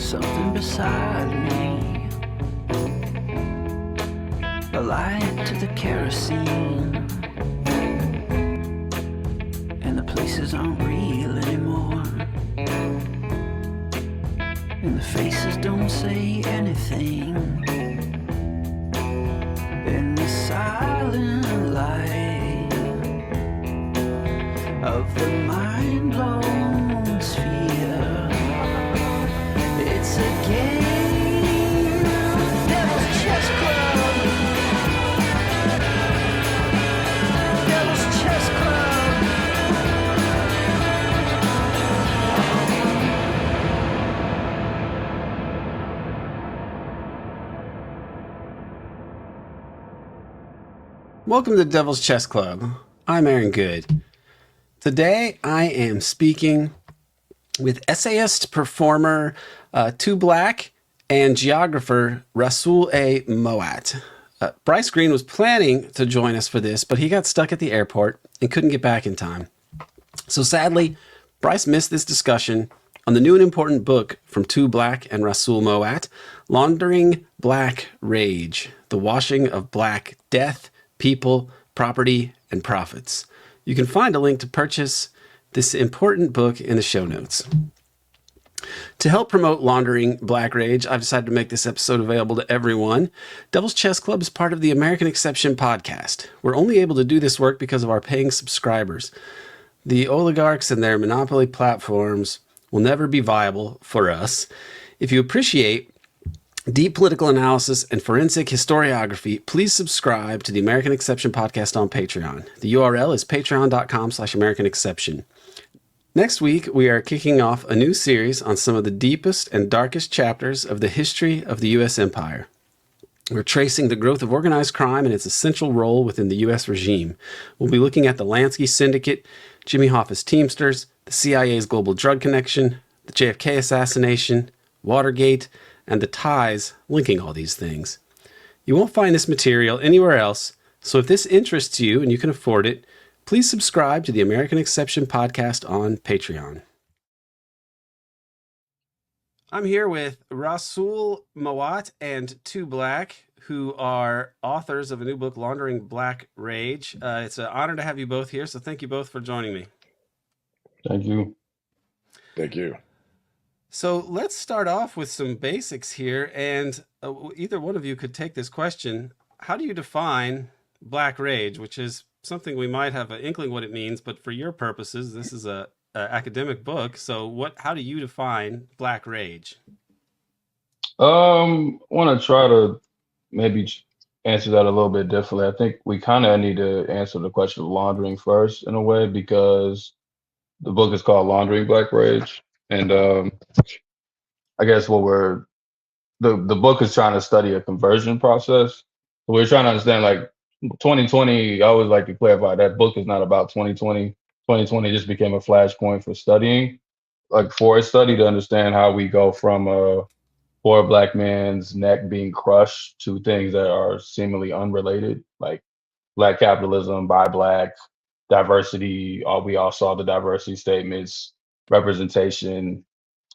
something beside me, a light to the kerosene, and the places aren't real anymore, and the faces don't say anything, in the silent light of the mind-blown sphere. It's a game, Devil's Chess Club. Devil's Chess Club. Welcome to Devil's Chess Club. I'm Aaron Good. Today I am speaking with essayist, performer, Two Black, and geographer Rasul Mowatt. Bryce Green was planning to join us for this, but he got stuck at the airport and couldn't get back in time. So sadly, Bryce missed this discussion on the new and important book from Two Black and Rasul Mowatt, Laundering Black Rage, the washing of black death, people, property, and profits. You can find a link to purchase this important book in the show notes. To help promote Laundering Black Rage, I've decided to make this episode available to everyone. Devil's Chess Club is part of the American Exception podcast. We're only able to do this work because of our paying subscribers. The oligarchs and their monopoly platforms will never be viable for us. If you appreciate deep political analysis and forensic historiography, please subscribe to the American Exception podcast on Patreon. The URL is patreon.com/American Exception. Next week, we are kicking off a new series on some of the deepest and darkest chapters of the history of the U.S. empire. We're tracing the growth of organized crime and its essential role within the U.S. regime. We'll be looking at the Lansky Syndicate, Jimmy Hoffa's Teamsters, the CIA's global drug connection, the JFK assassination, Watergate, and the ties linking all these things. You won't find this material anywhere else, so if this interests you and you can afford it, please subscribe to the American Exception podcast on Patreon. I'm here with Rasul Mowatt and Two Black, who are authors of a new book, Laundering Black Rage. It's an honor to have you both here, so thank you both for joining me. Thank you. Thank you. So let's start off with some basics here, and either one of you could take this question. How do you define Black Rage, which is something we might have an inkling what it means, but for your purposes, this is a academic book. So how do you define Black Rage? Want to try to maybe answer that a little bit differently. I think we kind of need to answer the question of laundering first in a way, because the book is called Laundering Black Rage. And I guess the book is trying to study a conversion process. So we're trying to understand, like, 2020, I always like to clarify that book is not about 2020. 2020 just became a flashpoint for studying, like for a study to understand how we go from a poor black man's neck being crushed to things that are seemingly unrelated, like black capitalism, buy black, diversity. We all saw the diversity statements, representation,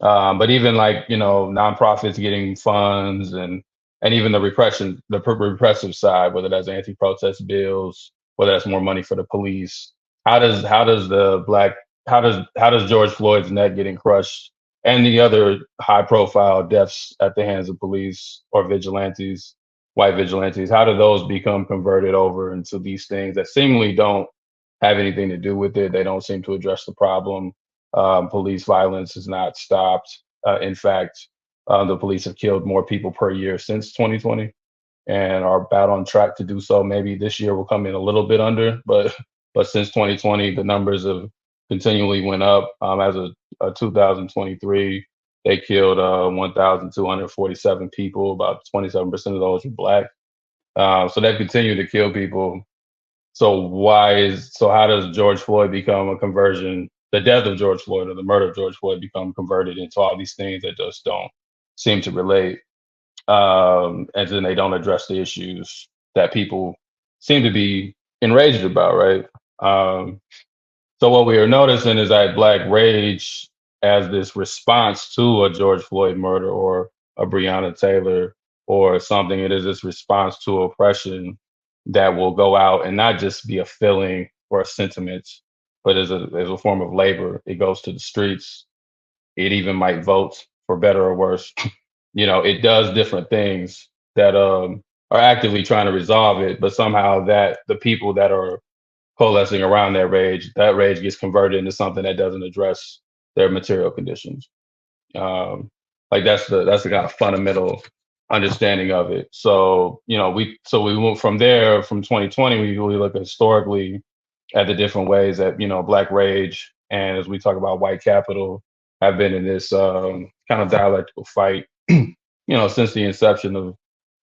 but even, like, nonprofits getting funds, and even the repressive side, whether that's anti-protest bills, whether that's more money for the police. How does George Floyd's neck getting crushed and the other high-profile deaths at the hands of police or vigilantes, white vigilantes, how do those become converted over into these things that seemingly don't have anything to do with it? They don't seem to address the problem. Police violence has not stopped. In fact, the police have killed more people per year since 2020 and are about on track to do so. Maybe this year will come in a little bit under, but since 2020, the numbers have continually went up. As of 2023, they killed 1,247 people. About 27% of those were black. So they've continued to kill people. So how does George Floyd become a conversion? The death of George Floyd or the murder of George Floyd become converted into all these things that just don't seem to relate, and then they don't address the issues that people seem to be enraged about, right? So what we are noticing is that Black rage as this response to a George Floyd murder or a Breonna Taylor or something. It is this response to oppression that will go out and not just be a feeling or a sentiment, but as a form of labor. It goes to the streets. It even might vote for better or worse. It does different things that are actively trying to resolve it, but somehow that the people that are coalescing around that rage gets converted into something that doesn't address their material conditions. Like that's the kind of fundamental understanding of it. So we moved from there from 2020. We really look historically at the different ways that Black rage and as we talk about white capital have been in this kind of dialectical fight. Since the inception of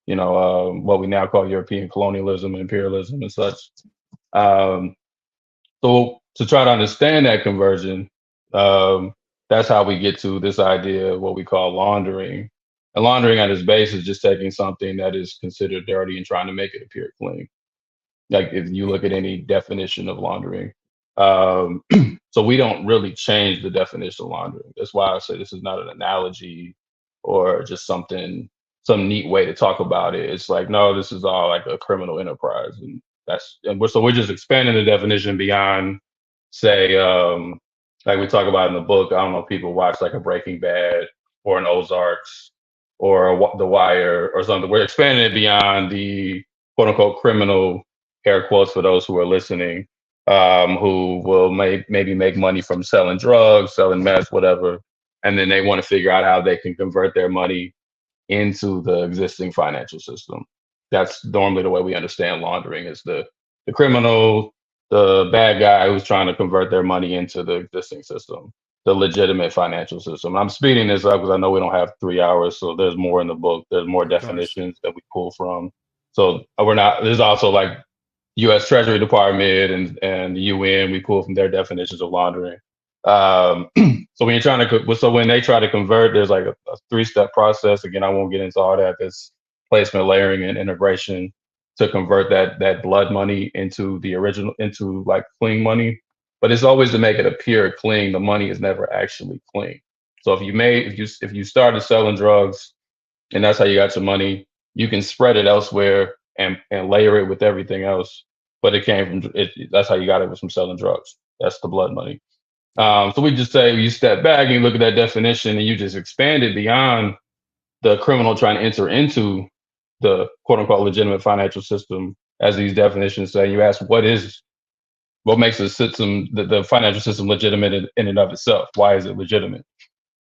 what we now call European colonialism and imperialism and such. Um, so to try to understand that conversion, that's how we get to this idea of what we call laundering. And laundering at its base is just taking something that is considered dirty and trying to make it appear clean. Like if you look at any definition of laundering. Um, so we don't really change the definition of laundering. That's why I say this is not an analogy or just some neat way to talk about it. It's like, no, this is all like a criminal enterprise. And we're just expanding the definition beyond, say, like we talk about in the book. I don't know if people watch like a Breaking Bad or an Ozarks or The Wire or something. We're expanding it beyond the quote unquote criminal, air quotes for those who are listening, who will maybe make money from selling drugs, selling meth, whatever, and then they want to figure out how they can convert their money into the existing financial system. That's normally the way we understand laundering is the criminal, the bad guy who's trying to convert their money into the existing system, the legitimate financial system. I'm speeding this up because I know we don't have 3 hours, so there's more in the book. There's more definitions that we pull from. So there's also like U.S. Treasury Department and the UN. We pull from their definitions of laundering. So when they try to convert, there's like a 3-step process. Again, I won't get into all that. There's placement, layering, and integration to convert that blood money into like clean money. But it's always to make it appear clean. The money is never actually clean. So if you started selling drugs and that's how you got your money, you can spread it elsewhere and layer it with everything else. But it came from it. That's how you got it, was from selling drugs. That's the blood money. So we just say you step back and you look at that definition and you just expand it beyond the criminal trying to enter into the quote unquote legitimate financial system, as these definitions say. You ask what makes the financial system legitimate in and of itself? Why is it legitimate?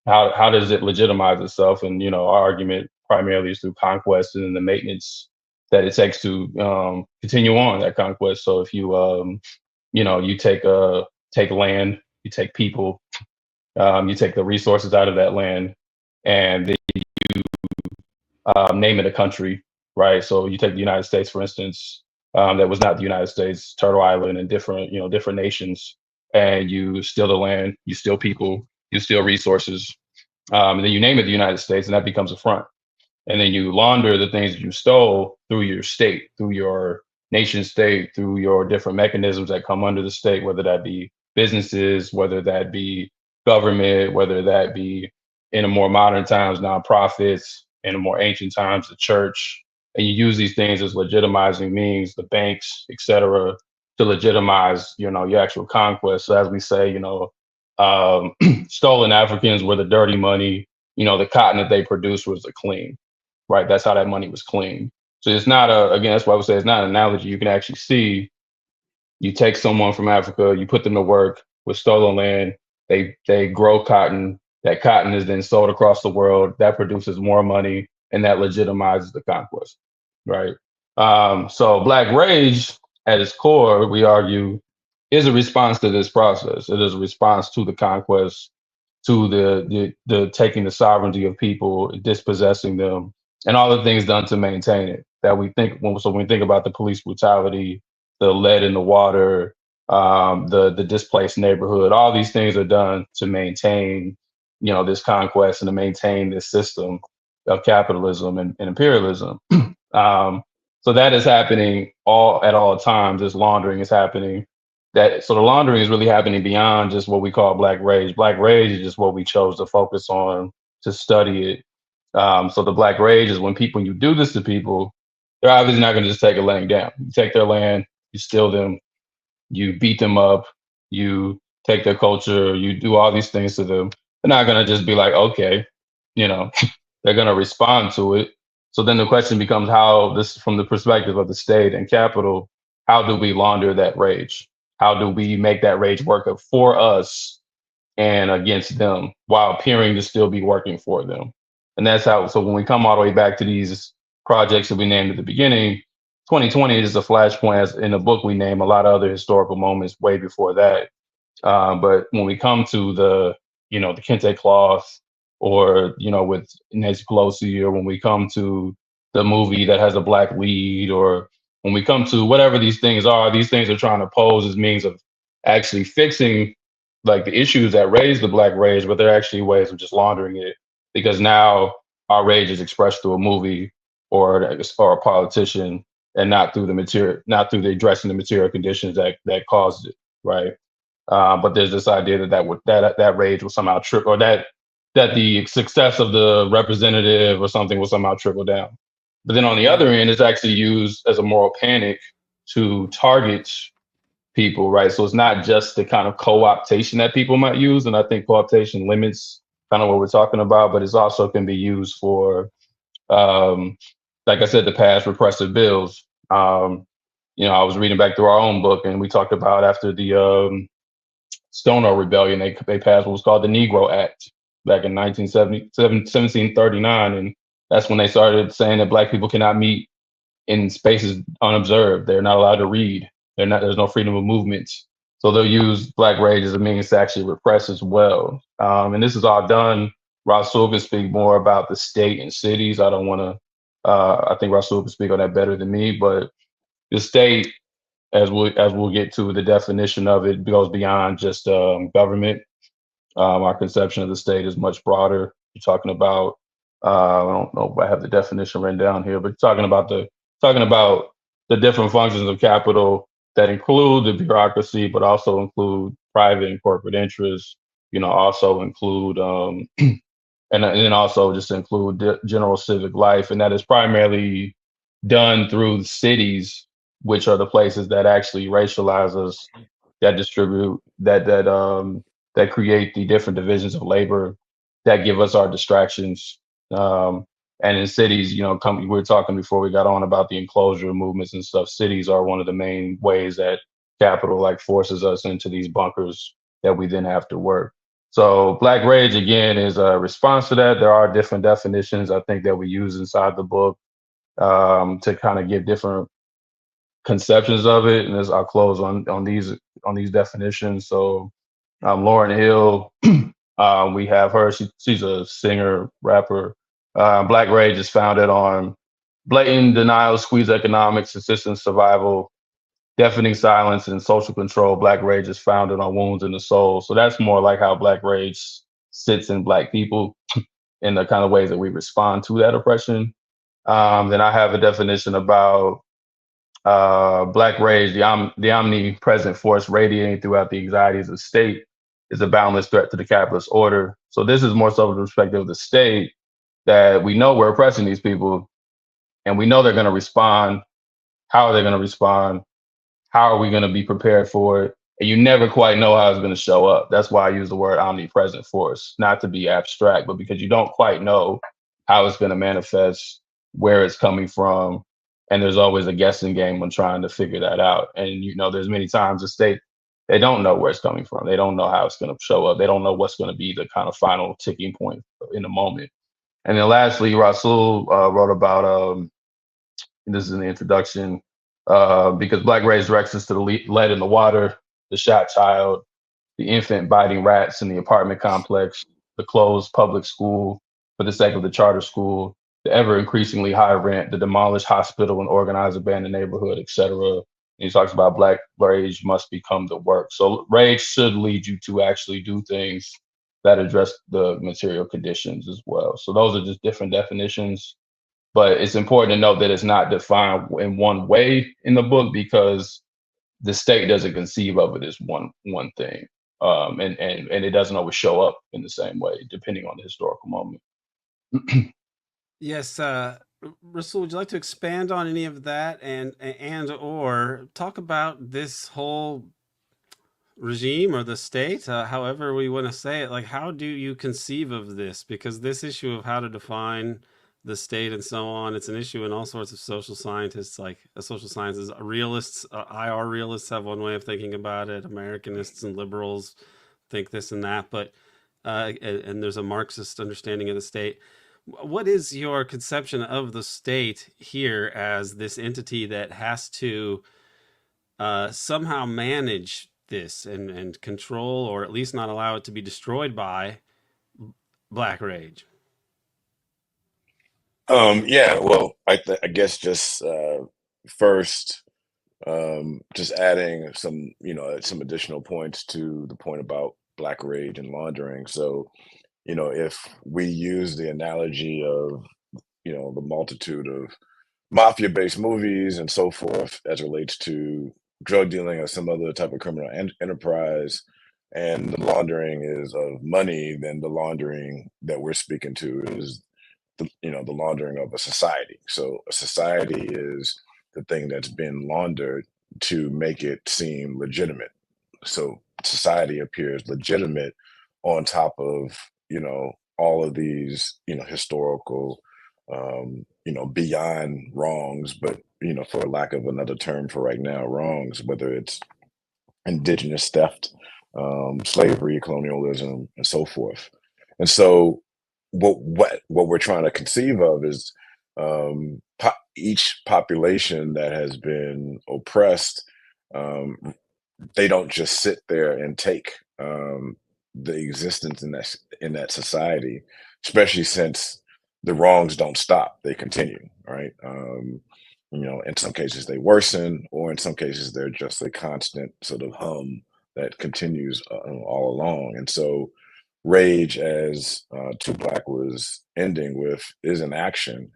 How does it legitimize itself? And our argument primarily is through conquest and the maintenance that it takes to continue on that conquest. So if you take land, you take people, you take the resources out of that land, and then you name it a country, right? So you take the United States, for instance, that was not the United States, Turtle Island, and different nations, and you steal the land, you steal people, you steal resources, and then you name it the United States, and that becomes a front. And then you launder the things that you stole through your state, through your nation state, through your different mechanisms that come under the state, whether that be businesses, whether that be government, whether that be in a more modern times, nonprofits, in a more ancient times, the church. And you use these things as legitimizing means, the banks, et cetera, to legitimize, your actual conquest. So as we say, stolen Africans were the dirty money, the cotton that they produced was the clean, right? That's how that money was clean. So it's not again, that's why we say it's not an analogy. You can actually see, you take someone from Africa, you put them to work with stolen land, they grow cotton, that cotton is then sold across the world, that produces more money, and that legitimizes the conquest, right? So Black rage at its core, we argue, is a response to this process. It is a response to the conquest, to the taking the sovereignty of people, dispossessing them, and all the things done to maintain it. That when we think about the police brutality, the lead in the water, the displaced neighborhood, all these things are done to maintain, this conquest and to maintain this system of capitalism and imperialism. So that is happening at all times. This laundering is happening. that so the laundering is really happening beyond just what we call black rage. Black rage is just what we chose to focus on to study it. So the black rage is when you do this to people, they're obviously not going to just take a laying down. You take their land, you steal them, you beat them up, you take their culture, you do all these things to them. They're not going to just be like, okay, you know, they're going to respond to it. So then the question becomes how this, from the perspective of the state and capital, how do we launder that rage? How do we make that rage work for us and against them while appearing to still be working for them? And that's how, so when we come all the way back to these projects that we named at the beginning, 2020 is a flashpoint. As in the book, we name a lot of other historical moments way before that. But when we come to the Kente cloth, or, with Nancy Pelosi, or when we come to the movie that has a black lead, or when we come to whatever these things are trying to pose as means of actually fixing like the issues that raise the black rage, but they're actually ways of just laundering it, because now our rage is expressed through a movie or a politician, and not through the material, not through the addressing the material conditions that caused it, right? But there's this idea that rage will somehow trip, or that the success of the representative or something will somehow trickle down. But then on the other end, it's actually used as a moral panic to target people, right? So it's not just the kind of co-optation that people might use, and I think co-optation limits kind of what we're talking about, but it's also can be used for, like I said, to pass repressive bills. I was reading back through our own book, and we talked about after the Stonewall Rebellion, they passed what was called the Negro Act back in 1739, and that's when they started saying that black people cannot meet in spaces unobserved. They're not allowed to read. There's no freedom of movement. So they'll use black rage as a means to actually repress as well. And this is all done. Rasul can speak more about the state and cities. I don't want to. I think Rasul can speak on that better than me. But the state, as we'll get to, the definition of it goes beyond just government. Our conception of the state is much broader. You're talking about, I don't know if I have the definition written down here, but talking about the different functions of capital that include the bureaucracy, but also include private and corporate interests. Also include, and then also just include general civic life, and that is primarily done through cities, which are the places that actually racialize us, that distribute, that create the different divisions of labor, that give us our distractions. And in cities, we were talking before we got on about the enclosure movements and stuff. Cities are one of the main ways that capital forces us into these bunkers that we then have to work. So black rage, again, is a response to that. There are different definitions, I think, that we use inside the book to kind of give different conceptions of it. And as I'll close on these definitions. So Lauryn Hill, we have her. She's a singer, rapper. Black rage is founded on blatant denial, squeeze economics, subsistence, survival, deafening silence, and social control. Black rage is founded on wounds in the soul. So that's more like how black rage sits in black people in the kind of ways that we respond to that oppression. Then I have a definition about black rage, the omnipresent force radiating throughout the anxieties of the state, is a boundless threat to the capitalist order. So this is more so from the perspective of the state, that we know we're oppressing these people, and we know they're going to respond. How are they going to respond? How are we going to be prepared for it? And you never quite know how it's going to show up. That's why I use the word omnipresent force, not to be abstract, but because you don't quite know how it's going to manifest, where it's coming from. And there's always a guessing game when trying to figure that out. And, there's many times the state, they don't know where it's coming from. They don't know how it's going to show up. They don't know what's going to be the kind of final ticking point in the moment. And then lastly, Rasul wrote about, this is in the introduction, because black rage directs us to the lead in the water, the shot child, the infant biting rats in the apartment complex, the closed public school for the sake of the charter school, the ever increasingly high rent, the demolished hospital and organized abandoned neighborhood, etc. And he talks about black rage must become the work. So rage should lead you to actually do things that address the material conditions as well. So those are just different definitions. But it's important to note that it's not defined in one way in the book, because the state doesn't conceive of it as one thing, and it doesn't always show up in the same way depending on the historical moment. Yes, Rasul, would you like to expand on any of that, and or talk about this whole regime or the state, however we want to say it? Like, how do you conceive of this? Because this issue of how to define the state and so on, it's an issue in all sorts of social scientists, like social sciences. Realists, IR realists have one way of thinking about it. Americanists and liberals think this and that, but and there's a Marxist understanding of the state. What is your conception of the state here as this entity that has to somehow manage this and control, or at least not allow it to be destroyed by black rage? Yeah, well, I guess just first, just adding some, some additional points to the point about black rage and laundering. So, if we use the analogy of, the multitude of mafia-based movies and so forth as relates to drug dealing or some other type of criminal enterprise, and the laundering is of money, then the laundering that we're speaking to is the laundering of a society. So a society is the thing that's been laundered to make it seem legitimate. So society appears legitimate on top of all of these historical beyond wrongs, but for lack of another term for right now, wrongs, whether it's indigenous theft, slavery, colonialism, and so forth. And so what we're trying to conceive of is each population that has been oppressed, um, they don't just sit there and take the existence in that society, especially since the wrongs don't stop; they continue, right? In some cases they worsen, or in some cases they're just a constant sort of hum that continues all along. And so, rage, as Two Black was ending with, is an action.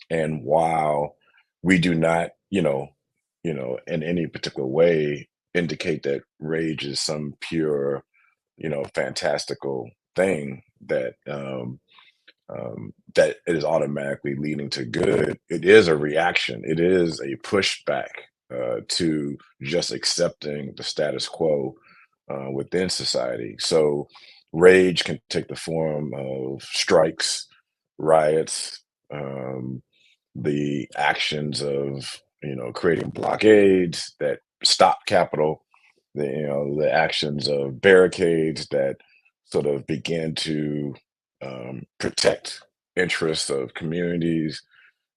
And while we do not, in any particular way indicate that rage is some pure, fantastical thing that it is automatically leading to good. It is a reaction. It is a pushback to just accepting the status quo within society. So rage can take the form of strikes, riots, um, the actions of creating blockades that stop capital, the actions of barricades that sort of begin to protect interests of communities,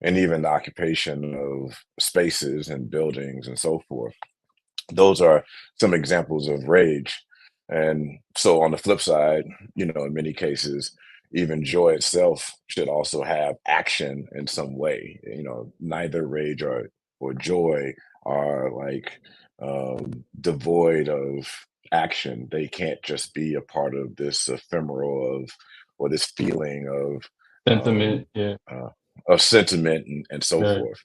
and even the occupation of spaces and buildings and so forth. Those are some examples of rage. And so on the flip side, in many cases, even joy itself should also have action in some way. Neither rage or joy are like devoid of action. They can't just be a part of this ephemeral of, or this feeling Sentiment, yeah, uh, of sentiment and so right. forth.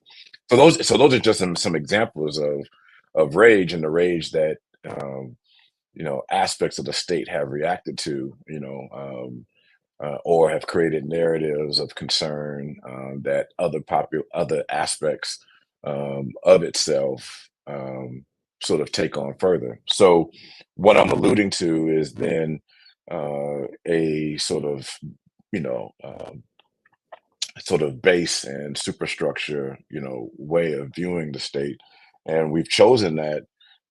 So those are just some examples of rage, and the rage that aspects of the state have reacted to, or have created narratives of concern that other aspects of itself sort of take on further. So what I'm alluding to is then a you know um, sort of base and superstructure, way of viewing the state. And we've chosen that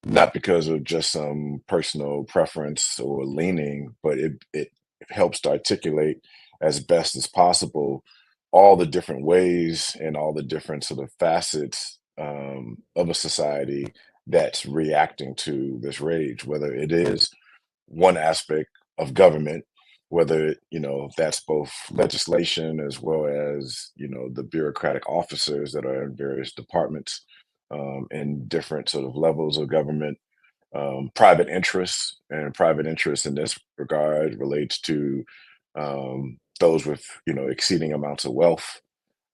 not because of just some personal preference or leaning, but it helps to articulate as best as possible all the different ways and all the different sort of facets of a society that's reacting to this rage, whether it is one aspect of government, whether that's both legislation as well as the bureaucratic officers that are in various departments in different sort of levels of government, private interests, and private interests in this regard relates to those with exceeding amounts of wealth,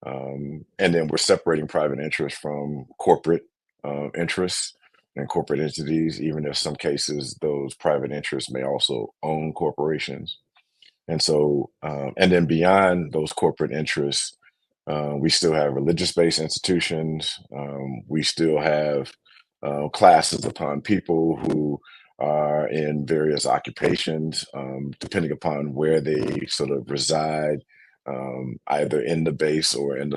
and then we're separating private interests from corporate interests. and corporate entities, even if some cases those private interests may also own corporations. And so, and then beyond those corporate interests, we still have religious-based institutions. We still have classes upon people who are in various occupations, depending upon where they sort of reside, either in the base or in the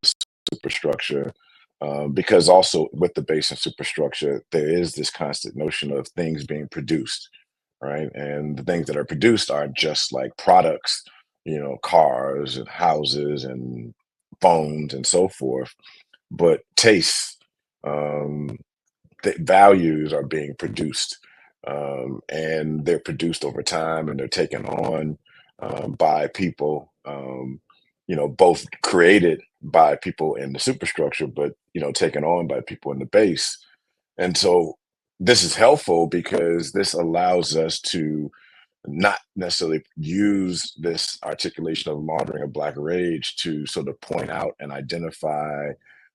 superstructure. Because also with the base and superstructure, there is this constant notion of things being produced, right? And the things that are produced are just like products, cars and houses and phones and so forth. But tastes, um, the values are being produced, and they're produced over time, and they're taken on by people. Both created by people in the superstructure, but taken on by people in the base. And so this is helpful because this allows us to not necessarily use this articulation of laundering of Black rage to sort of point out and identify,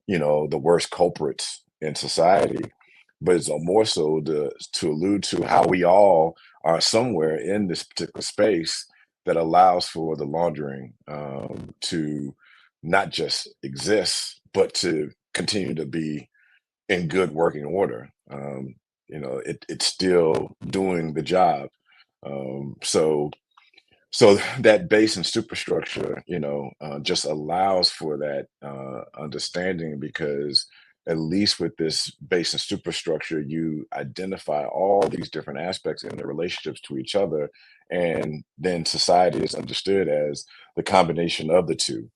the worst culprits in society, but it's more so to allude to how we all are somewhere in this particular space that allows for the laundering to not just exist, but to continue to be in good working order. It's still doing the job. So that base and superstructure, just allows for that understanding because at least with this base and superstructure, you identify all these different aspects and their relationships to each other, and then society is understood as the combination of the two.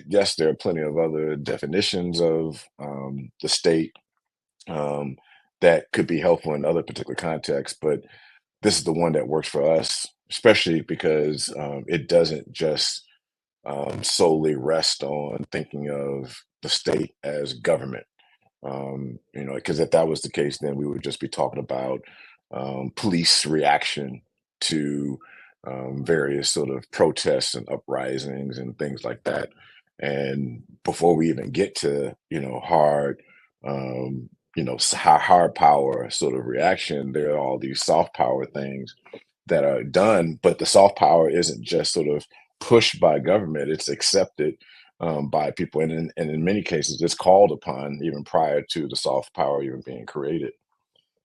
Yes, there are plenty of other definitions of the state um, that could be helpful in other particular contexts, but this is the one that works for us, especially because it doesn't just solely rest on thinking of the state as government. Because if that was the case, then we would just be talking about police reaction to various sort of protests and uprisings and things like that. And before we even get to, um, hard power sort of reaction, there are all these soft power things that are done, but the soft power isn't just sort of pushed by government; it's accepted by people, and in many cases, it's called upon even prior to the soft power even being created.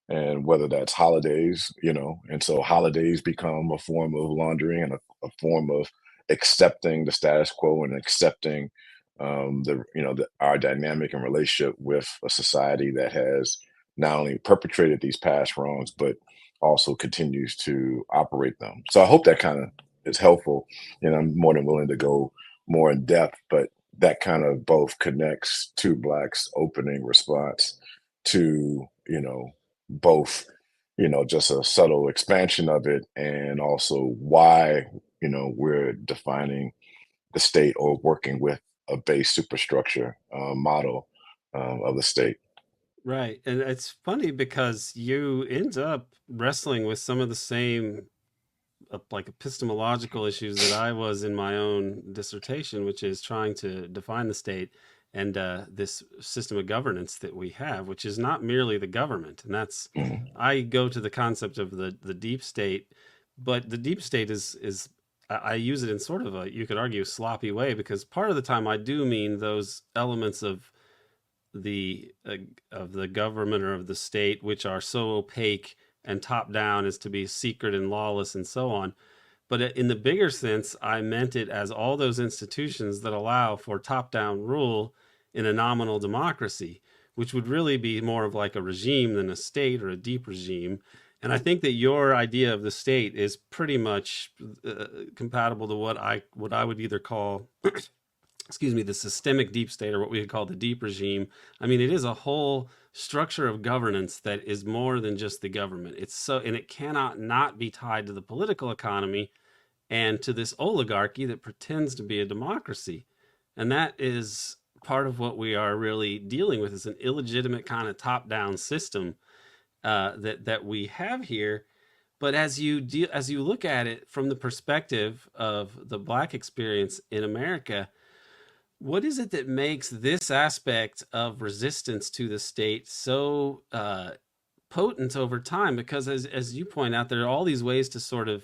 And whether that's holidays, and so holidays become a form of laundering and a form of accepting the status quo and accepting our dynamic and relationship with a society that has not only perpetrated these past wrongs but also continues to operate them. So I hope that kind of is helpful, and I'm more than willing to go more in depth, but that kind of both connects to Black's opening response to both just a subtle expansion of it, and also why we're defining the state or working with a base superstructure model of the state. Right. And it's funny because you end up wrestling with some of the same like epistemological issues that I was in my own dissertation, which is trying to define the state and this system of governance that we have, which is not merely the government. And that's, Mhm. I go to the concept of the deep state, but the deep state is I use it in sort of a, you could argue, sloppy way, because part of the time I do mean those elements the of the government or of the state which are so opaque and top down as to be secret and lawless and so on. But in the bigger sense, I meant it as all those institutions that allow for top down rule in a nominal democracy, which would really be more of like a regime than a state or a deep regime. And I think that your idea of the state is pretty much compatible to what I would either call excuse me, the systemic deep state, or what we could call the deep regime. I mean, it is a whole structure of governance that is more than just the government. It's so, and it cannot not be tied to the political economy and to this oligarchy that pretends to be a democracy. And that is part of what we are really dealing with, is an illegitimate kind of top-down system that we have here. But as you look at it from the perspective of the Black experience in America, what is it that makes this aspect of resistance to the state so potent over time because, as you point out, there are all these ways to sort of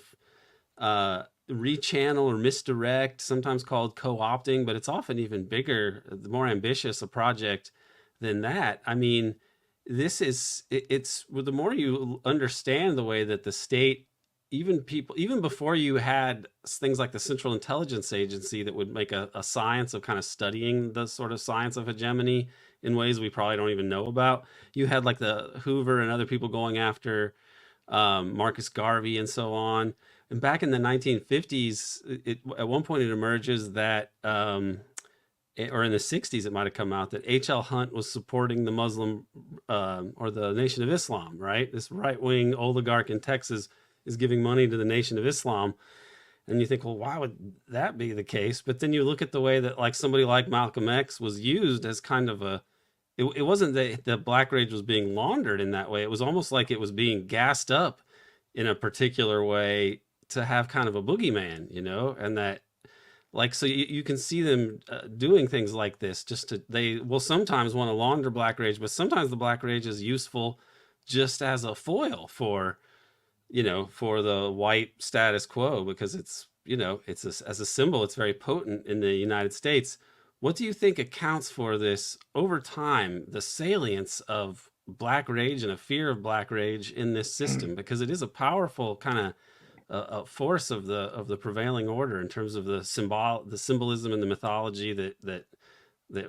rechannel or misdirect, sometimes called co-opting, but it's often even bigger, the more ambitious a project than that. I mean, it's well, the more you understand the way that the state, even before you had things like the Central Intelligence Agency that would make a science of kind of studying the sort of science of hegemony in ways we probably don't even know about. You had like the Hoover and other people going after Marcus Garvey and so on. And back in the 1950s, at one point it emerges that, or in the 60s, it might have come out that H.L. Hunt was supporting the Muslim or the Nation of Islam, right? This right-wing oligarch in Texas is giving money to the Nation of Islam. And you think, well, why would that be the case? But then you look at the way that like somebody like Malcolm X was used as kind of it wasn't that the black rage was being laundered in that way. It was almost like it was being gassed up in a particular way to have kind of a boogeyman, and that like, so you can see them doing things like this they will sometimes want to launder black rage, but sometimes the black rage is useful just as a foil for the white status quo, because it's as a symbol, it's very potent in the United States. What do you think accounts for this over time, the salience of black rage and a fear of black rage in this system? Because it is a powerful kind of a force of the prevailing order in terms of the symbolism and the mythology that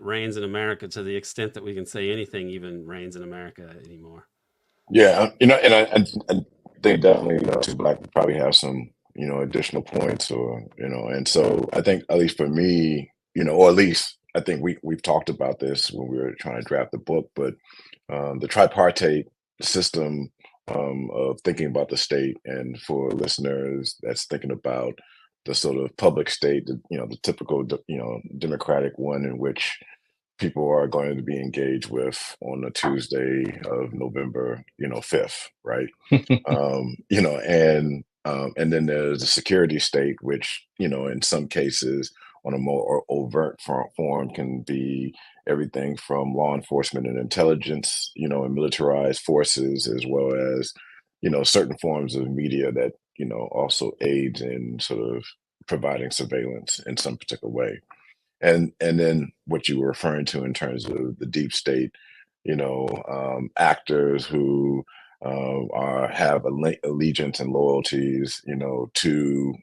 reigns in America, to the extent that we can say anything even reigns in America anymore. Yeah, and I think definitely, Two Black would probably have some, additional points, or and so I think, at least for me, or at least I think we've talked about this when we were trying to draft the book, but the tripartite system of thinking about the state, and for listeners that's thinking about the sort of public state, the typical, democratic one in which people are going to be engaged with on a Tuesday of November, 5th, right? And then there's the security state, which, in some cases on a more overt form can be everything from law enforcement and intelligence, and militarized forces, as well as, certain forms of media that, also aids in sort of providing surveillance in some particular way. And then what you were referring to in terms of the deep state, actors who have allegiance and loyalties, to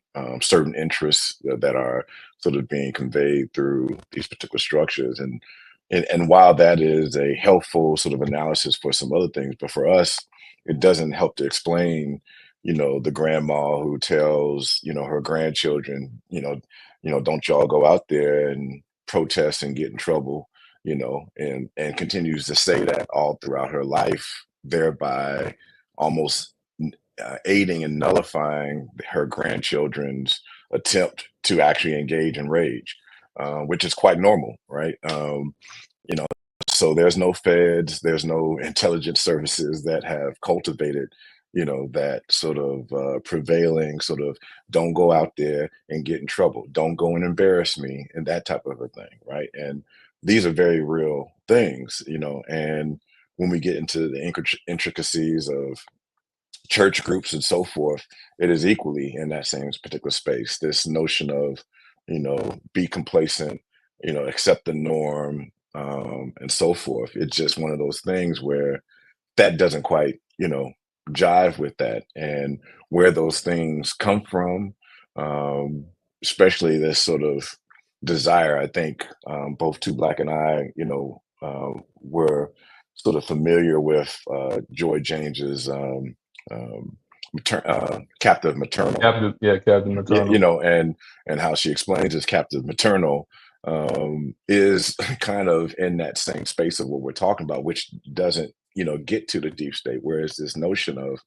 certain interests that are sort of being conveyed through these particular structures. And while that is a helpful sort of analysis for some other things, but for us, it doesn't help to explain, the grandma who tells, her grandchildren, don't y'all go out there and protest and get in trouble, and continues to say that all throughout her life, thereby almost aiding and nullifying her grandchildren's attempt to actually engage in rage, which is quite normal, right? You know, so there's no feds, there's no intelligence services that have cultivated, that sort of prevailing sort of don't go out there and get in trouble, don't go and embarrass me, and that type of a thing, right? And these are very real things, and when we get into the intricacies of church groups and so forth, it is equally in that same particular space. This notion of, be complacent, accept the norm, and so forth. It's just one of those things where that doesn't quite, jive with that, and where those things come from, especially this sort of desire. I think both Two Black and I, were sort of familiar with Joy James's captive maternal. Captain Yeah, Maternal. and how she explains his captive maternal is kind of in that same space of what we're talking about, which doesn't, get to the deep state. Whereas this notion of,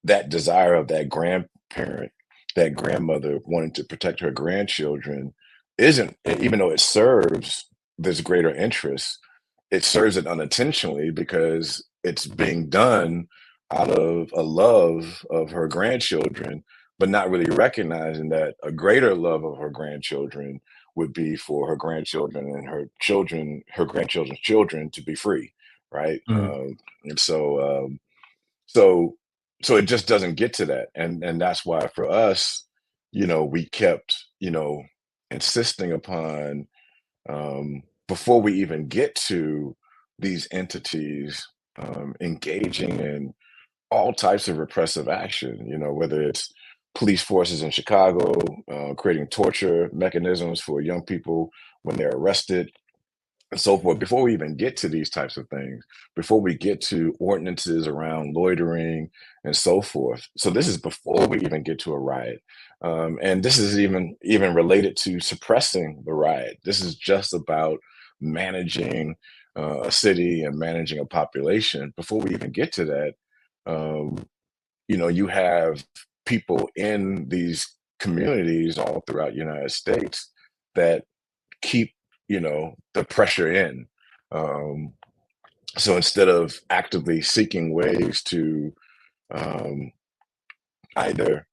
that desire of that grandparent, that grandmother wanting to protect her grandchildren isn't, even though it serves this greater interest, it serves it unintentionally because it's being done out of a love of her grandchildren, but not really recognizing that a greater love of her grandchildren would be for her grandchildren and her grandchildren's children to be free, right? Mm. And so so it just doesn't get to that, and that's why for us, we kept, insisting upon, before we even get to these entities, engaging in all types of repressive action, whether it's police forces in Chicago, creating torture mechanisms for young people when they're arrested, and so forth. Before we even get to these types of things, before we get to ordinances around loitering and so forth. So this is before we even get to a riot, and this is even related to suppressing the riot. This is just about managing a city and managing a population. Before we even get to that, um, you have people in these communities all throughout the United States that keep, the pressure in. Um, so instead of actively seeking ways to, um, either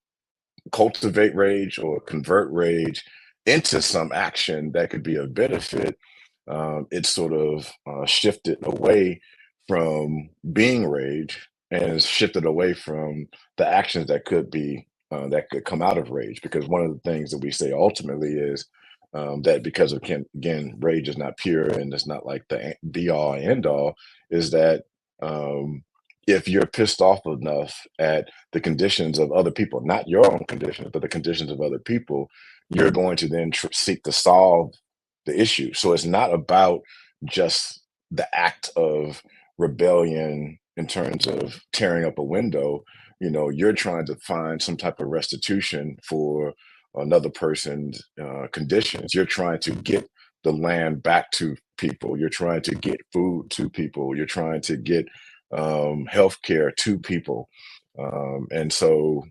cultivate rage or convert rage into some action that could be of benefit, it's sort of shifted away from being rage and is shifted away from the actions that could be that could come out of rage. Because one of the things that we say ultimately is, that because again, rage is not pure and it's not like the be all and end all. Is that, um, if you're pissed off enough at the conditions of other people, not your own conditions, but the conditions of other people, you're going to then seek to solve the issue. So it's not about just the act of rebellion in terms of tearing up a window. You're trying to find some type of restitution for another person's conditions. You're trying to get the land back to people. You're trying to get food to people. You're trying to get healthcare to people. And so,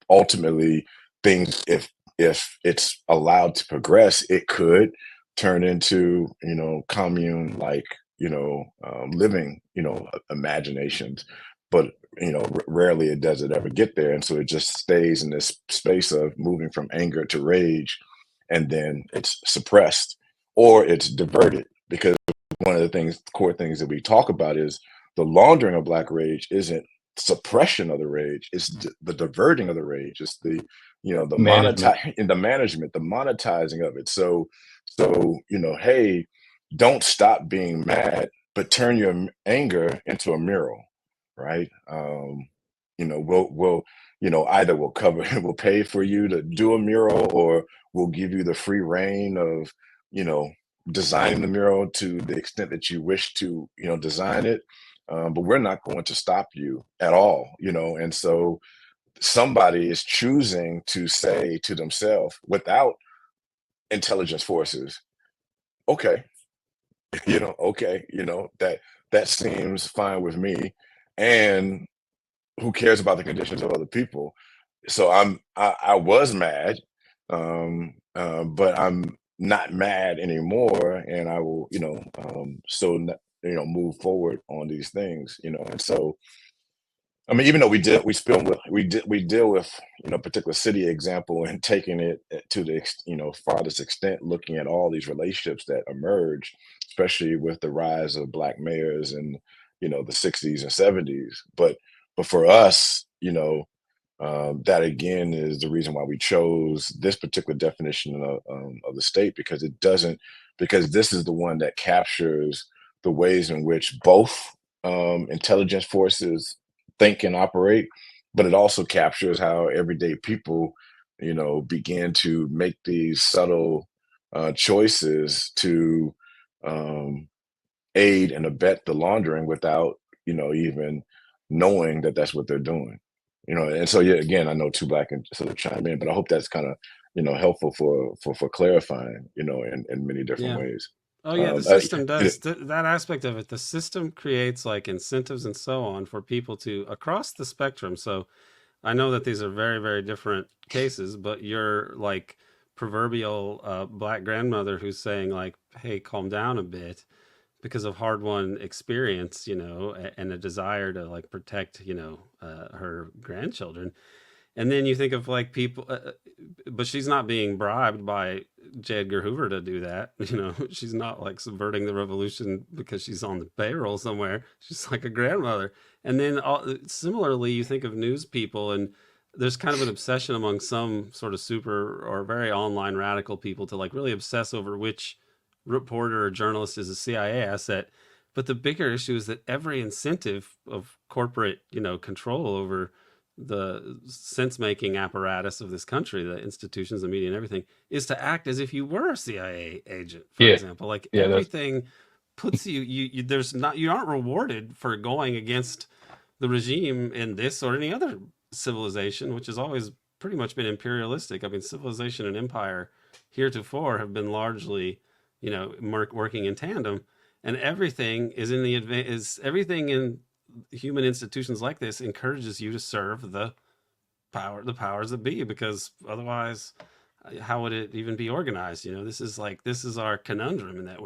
ultimately, things, if it's allowed to progress, it could turn into, commune like, living, imaginations. But rarely it does it ever get there, and so it just stays in this space of moving from anger to rage, and then it's suppressed or it's diverted. Because one of the core things that we talk about is the laundering of black rage isn't suppression of the rage, it's the diverting of the rage. It's the, the Management. in the management, the monetizing of it. So hey, don't stop being mad, but turn your anger into a mural, right? We'll either we'll cover we'll pay for you to do a mural, or we'll give you the free reign of, you know designing the mural to the extent that you wish to, design it. But we're not going to stop you at all, and so somebody is choosing to say to themselves, without intelligence forces, okay, okay, that seems fine with me, and who cares about the conditions of other people? So I was mad, but I'm not mad anymore, and I will, still move forward on these things, and so, I mean, even though we deal with, particular city example, and taking it to the farthest extent, looking at all these relationships that emerge, especially with the rise of black mayors in, the 60s and 70s. But for us, that again is the reason why we chose this particular definition of the state, because this is the one that captures the ways in which both, intelligence forces think and operate, but it also captures how everyday people, begin to make these subtle choices to, um, aid and abet the laundering without, even knowing that that's what they're doing. And so, yeah, again, I know Two Black and sort of chime in, but I hope that's kind of, helpful for clarifying, in many different Yeah. ways. Oh yeah, the I, system it, does that aspect of it. The system creates like incentives and so on for people to across the spectrum. So I know that these are very, very different cases, but you're like proverbial black grandmother who's saying like, "Hey, calm down a bit," because of hard won experience, and a desire to like protect, her grandchildren. And then you think of like people, but she's not being bribed by J. Edgar Hoover to do that. She's not like subverting the revolution because she's on the payroll somewhere. She's like a grandmother. And then similarly, you think of news people, and there's kind of an obsession among some sort of super or very online radical people to like really obsess over which reporter or journalist is a CIA asset. But the bigger issue is that every incentive of corporate, control over the sense-making apparatus of this country, the institutions, the media, and everything, is to act as if you were a CIA agent, for example. Like everything puts you there's not, you aren't rewarded for going against the regime in this or any other civilization, which has always pretty much been imperialistic. I mean, civilization and empire heretofore have been largely, working in tandem, and everything everything in human institutions like this encourages you to serve the powers that be, because otherwise, how would it even be organized? This is our conundrum, in that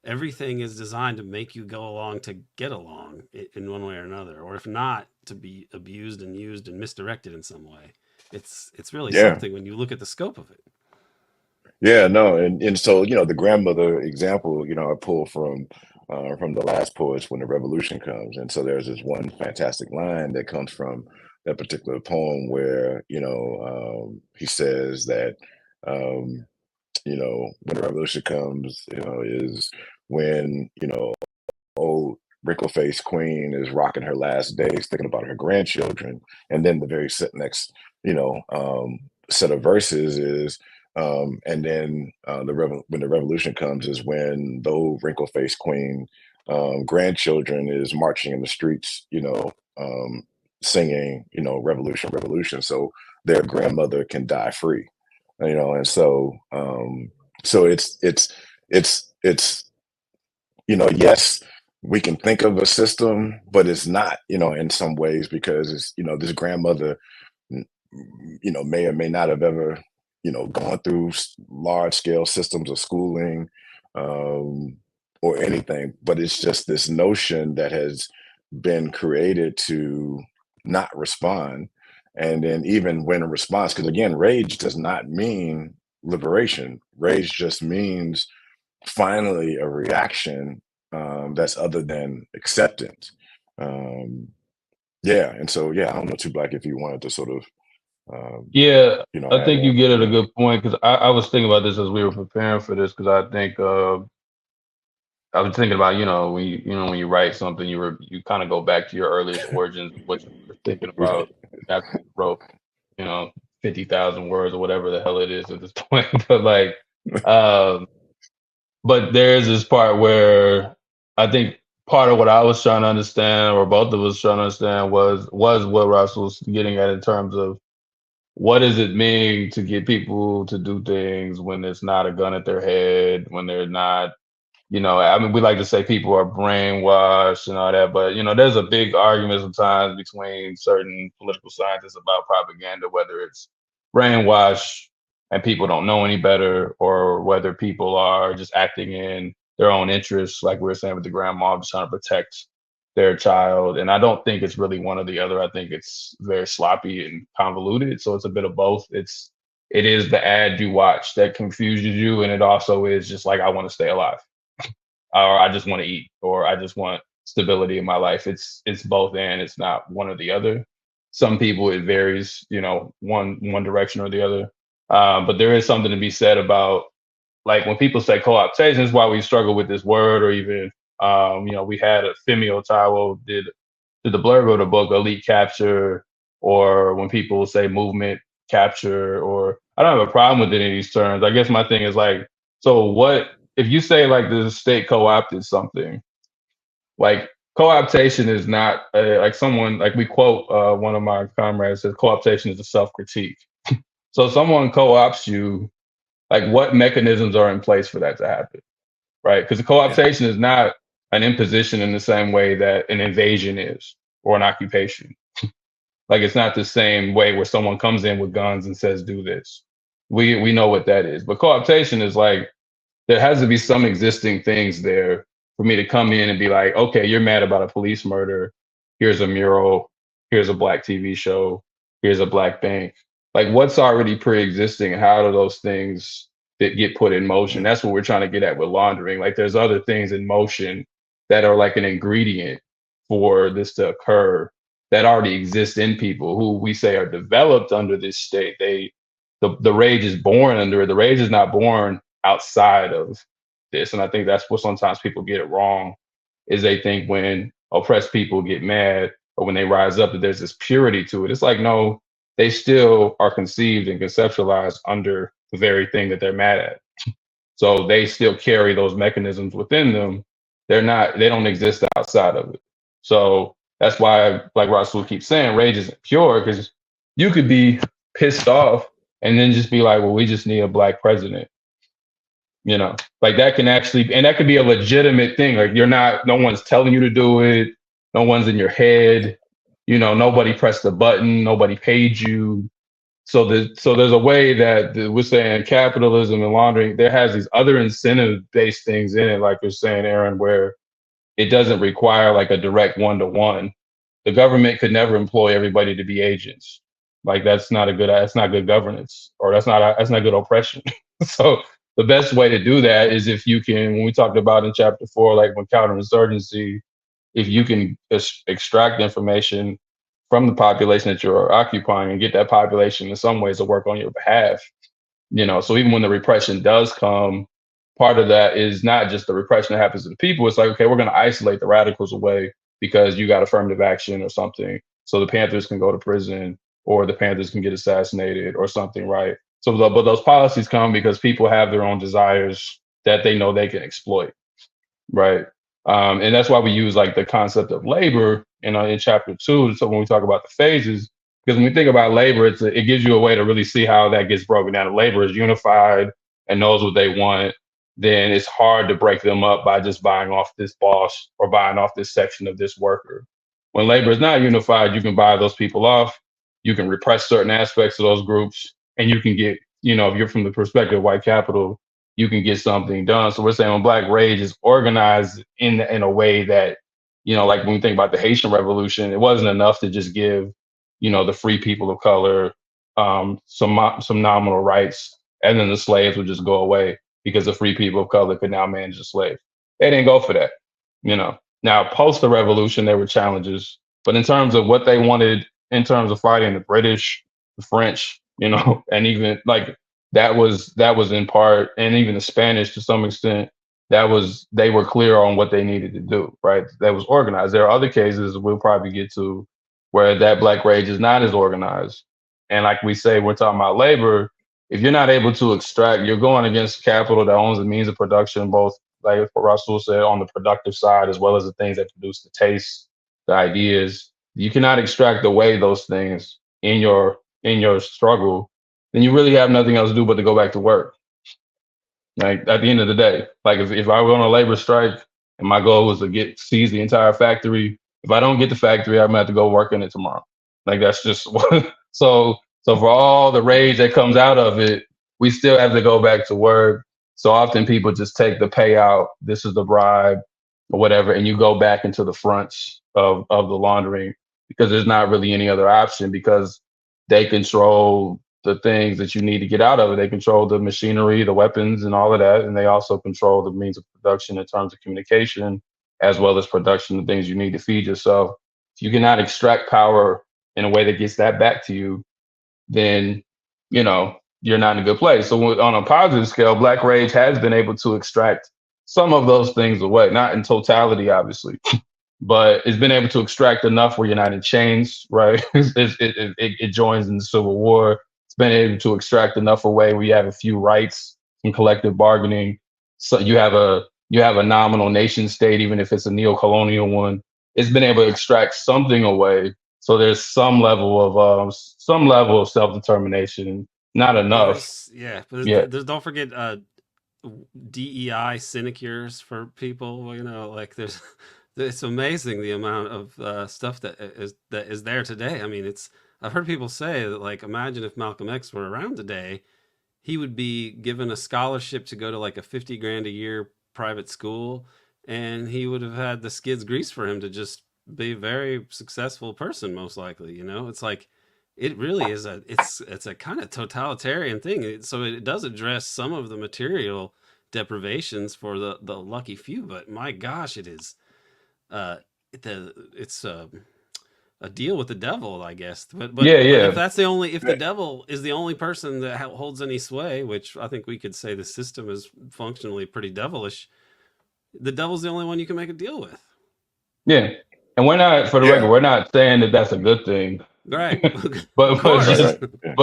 everything is designed to make you go along to get along in one way or another, or if not, to be abused and used and misdirected in some way. It's really something when you look at the scope of it. Yeah, no, and so the grandmother example, I pull from the Last Poets, When the Revolution Comes, and so there's this one fantastic line that comes from that particular poem where he says that when the revolution comes, is when old wrinkle-faced queen is rocking her last days, thinking about her grandchildren, and then the very next set of verses is. And then when the revolution comes is when the old wrinkle-faced queen grandchildren is marching in the streets, singing, revolution, revolution, so their grandmother can die free, and so it's yes, we can think of a system, but it's not, in some ways, because it's, this grandmother, may or may not have ever gone through large scale systems of schooling or anything, but it's just this notion that has been created to not respond. And then even when a response, because again, rage does not mean liberation. Rage just means finally a reaction that's other than acceptance. And so I don't know, Too Black, if you wanted to sort of I think you get at a good point, because I was thinking about this as we were preparing for this, because I think I was thinking about when you write something, you kind of go back to your earliest origins, what you were thinking about after you wrote 50,000 words or whatever the hell it is at this point. But like but there's this part where I think part of what I was trying to understand, or both of us trying to understand, was what Rasul was getting at in terms of what does it mean to get people to do things when there's not a gun at their head, when they're not, I mean, we like to say people are brainwashed and all that, but, there's a big argument sometimes between certain political scientists about propaganda, whether it's brainwash and people don't know any better, or whether people are just acting in their own interests, like we were saying with the grandma, just trying to protect their child. And I don't think it's really one or the other. I think it's very sloppy and convoluted. So it's a bit of both. It is the ad you watch that confuses you, and it also is just like, I want to stay alive, or I just want to eat, or I just want stability in my life. It's both, and it's not one or the other. Some people, it varies, one direction or the other. But there is something to be said about, like, when people say co-optation, is why we struggle with this word, or even we had a Femi Otawo did the blurb of the book, elite capture, or when people say movement capture, or I don't have a problem with any of these terms. I guess my thing is like, so what if you say like the state co-opted something? Like, co-optation is not like someone, like we quote one of my comrades says, co-optation is a self-critique. So someone co-opts you, like what mechanisms are in place for that to happen, right? Because the co-optation is not an imposition in the same way that an invasion is, or an occupation. Like, it's not the same way where someone comes in with guns and says, do this. We know what that is. But co-optation is like, there has to be some existing things there for me to come in and be like, okay, you're mad about a police murder. Here's a mural. Here's a Black TV show. here's a black bank. Like what's already pre-existing and how do those things that get put in motion? That's what we're trying to get at with laundering. Like there's other things in motion that are like an ingredient for this to occur that already exist in people who we say are developed under this state. The rage is born under it. The rage is not born outside of this. And I think that's what sometimes people get it wrong is they think when oppressed people get mad or when they rise up that there's this purity to it. It's like, no, they still are conceived and conceptualized under the very thing that they're mad at. So they still carry those mechanisms within them. They don't exist outside of it. So that's why, like Rasul keeps saying, rage isn't pure because you could be pissed off and then just be like, well, we just need a black president. You know, like that can actually, and that could be a legitimate thing. Like no one's telling you to do it. No one's in your head. You know, nobody pressed the button. Nobody paid you. So there's a way that we're saying capitalism and laundering, there has these other incentive-based things in it, like you're saying, Aaron, where it doesn't require like a direct one-to-one. The government could never employ everybody to be agents. Like that's not good governance, or that's not good oppression. So the best way to do that is if you can, when we talked about in chapter 4, like when counterinsurgency, if you can extract information from the population that you're occupying and get that population in some ways to work on your behalf, you know, so even when the repression does come, part of that is not just the repression that happens to the people. It's like, okay, we're going to isolate the radicals away because you got affirmative action or something. So the Panthers can go to prison or the Panthers can get assassinated or something, right? So, but those policies come because people have their own desires that they know they can exploit, right? And that's why we use like the concept of labor in chapter 2. So when we talk about the phases, because when we think about labor, it gives you a way to really see how that gets broken down. If labor is unified and knows what they want, then it's hard to break them up by just buying off this boss or buying off this section of this worker. When labor is not unified, you can buy those people off. You can repress certain aspects of those groups, and you can get, you know, if you're from the perspective of white capital, you can get something done. So we're saying when Black Rage is organized in a way that, you know, like when we think about the Haitian Revolution, it wasn't enough to just give, you know, the free people of color some nominal rights, and then the slaves would just go away because the free people of color could now manage the slave. They didn't go for that, you know. Now, post the revolution, there were challenges, but in terms of what they wanted, in terms of fighting the British, the French, you know, and even like that was in part, and even the Spanish to some extent, they were clear on what they needed to do, right? That was organized. There are other cases we'll probably get to where that Black Rage is not as organized. And like we say, we're talking about labor. If you're not able to extract, you're going against capital that owns the means of production, both like what Rasul said on the productive side, as well as the things that produce the taste, the ideas. You cannot extract away those things in your struggle, then you really have nothing else to do but to go back to work. Like at the end of the day, like if I were on a labor strike and my goal was to seize the entire factory, if I don't get the factory, I'm gonna have to go work in it tomorrow. Like that's just so for all the rage that comes out of it, we still have to go back to work. So often people just take the payout, this is the bribe or whatever, and you go back into the fronts of the laundering because there's not really any other option because they control the things that you need to get out of it. They control the machinery, the weapons, and all of that. And they also control the means of production in terms of communication, as well as production, the things you need to feed yourself. If you cannot extract power in a way that gets that back to you, then, you know, you're not in a good place. So on a positive scale, Black Rage has been able to extract some of those things away, not in totality, obviously, but it's been able to extract enough where you're not in chains, right? It joins in the Civil War. It's been able to extract enough away where you have a few rights in collective bargaining. So you have a nominal nation state, even if it's a neo-colonial one. It's been able to extract something away. So there's some level of self-determination. Not enough. Don't forget DEI sinecures for people. You know, like it's amazing the amount of stuff that is there today. I mean, I've heard people say that, like, imagine if Malcolm X were around today, he would be given a scholarship to go to like a $50,000 a year private school, and he would have had the skids greased for him to just be a very successful person, most likely. You know, it's like it really is it's a kind of totalitarian thing. So it does address some of the material deprivations for the lucky few, but my gosh, it is uh it's a deal with the devil, I guess. Yeah, But if yeah, that's the only, if the devil is the only person that holds any sway, which I think we could say the system is functionally pretty devilish, the devil's the only one you can make a deal with. yeah. And we're not, for the record, Yeah. we're not saying that that's a good thing, Right. Of but Right. course. just Right. Yeah.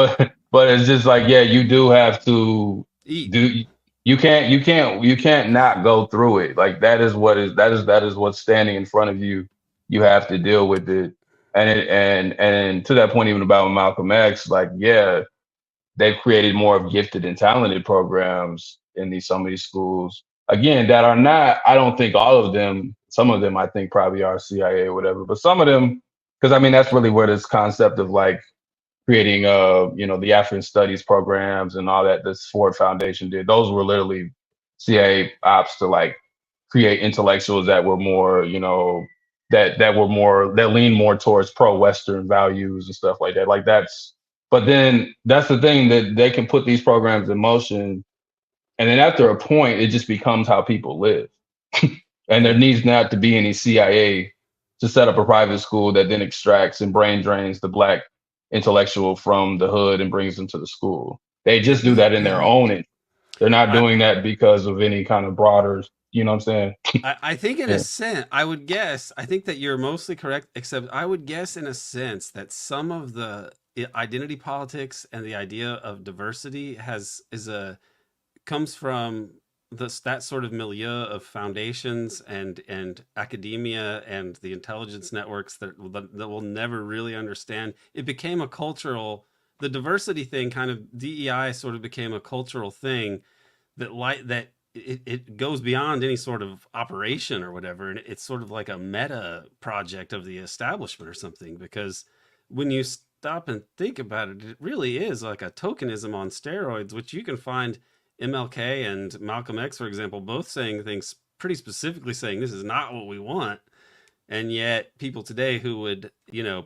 but it's just like, yeah, you do have to Eat. do. You can't not go through it. Like that is what's standing in front of you. You have to deal with it. And to that point, even about Malcolm X, like, yeah, they've created more of gifted and talented programs in some of these schools. Again, that are not, I don't think all of them, some of them I think probably are CIA or whatever, but some of them, because I mean that's really where this concept of like creating the African studies programs and all that this Ford Foundation did. Those were literally CIA ops to like create intellectuals that were more, that lean more towards pro-Western values and stuff like that. Like but then that's the thing, that they can put these programs in motion, and then after a point, it just becomes how people live. And there Yeah. needs not to be any CIA to set up a private school that then extracts and brain drains the black intellectual from the hood and brings them to the school. They Yeah. just do that in their own. They're not I, doing that because of any kind of broader, you know what I'm saying? I think in a Yeah. sense, I would guess, I think that you're mostly correct, except I would guess in a sense that some of the identity politics and the idea of diversity comes from that sort of milieu of foundations and academia and the intelligence networks that will never really understand. It became a cultural, the diversity thing, kind of DEI sort of became a cultural thing that it goes beyond any sort of operation or whatever, and it's sort of like a meta project of the establishment or something, because when you stop and think about it, it really is like a tokenism on steroids, which you can find MLK and Malcolm X, for example, both saying things pretty specifically saying this is not what we want. And yet people today who would,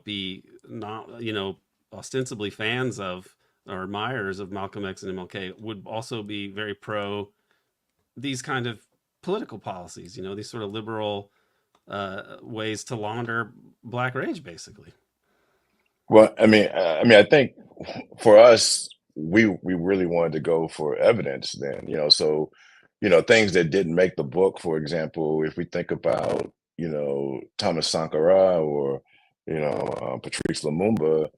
be not, ostensibly fans of or admirers of Malcolm X and MLK would also be very pro these kind of political policies, these sort of liberal ways to launder black rage, basically. Well, I think for us, we really wanted to go for evidence then, so, things that didn't make the book, for example, if we think about, Thomas Sankara or, Patrice Lumumba,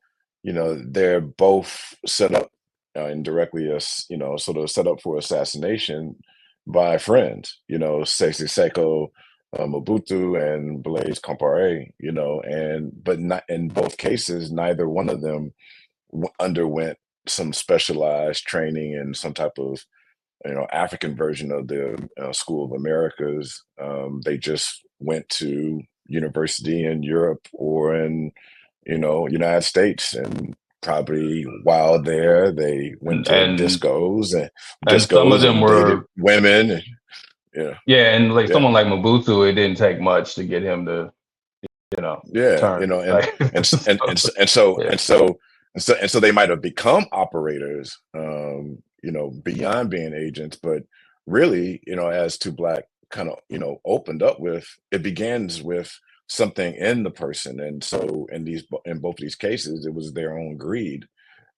they're both set up indirectly as, sort of set up for assassination by friends, Sese Seko, Mobutu and Blaise Compaoré, but not in both cases, neither one of them underwent some specialized training in some type of, African version of the School of Americas. They just went to university in Europe or in, United States, and probably while there, they went to And and some of discos them and dated were, women. And, yeah, yeah, and like yeah. someone like Mobutu, it didn't take much to get him to, Yeah, turn. and Like, and s- and so yeah. and so they might have become operators, beyond being agents, but really, as Two Black kind of, opened up with, it begins with something in the person, and so in both of these cases, it was their own greed,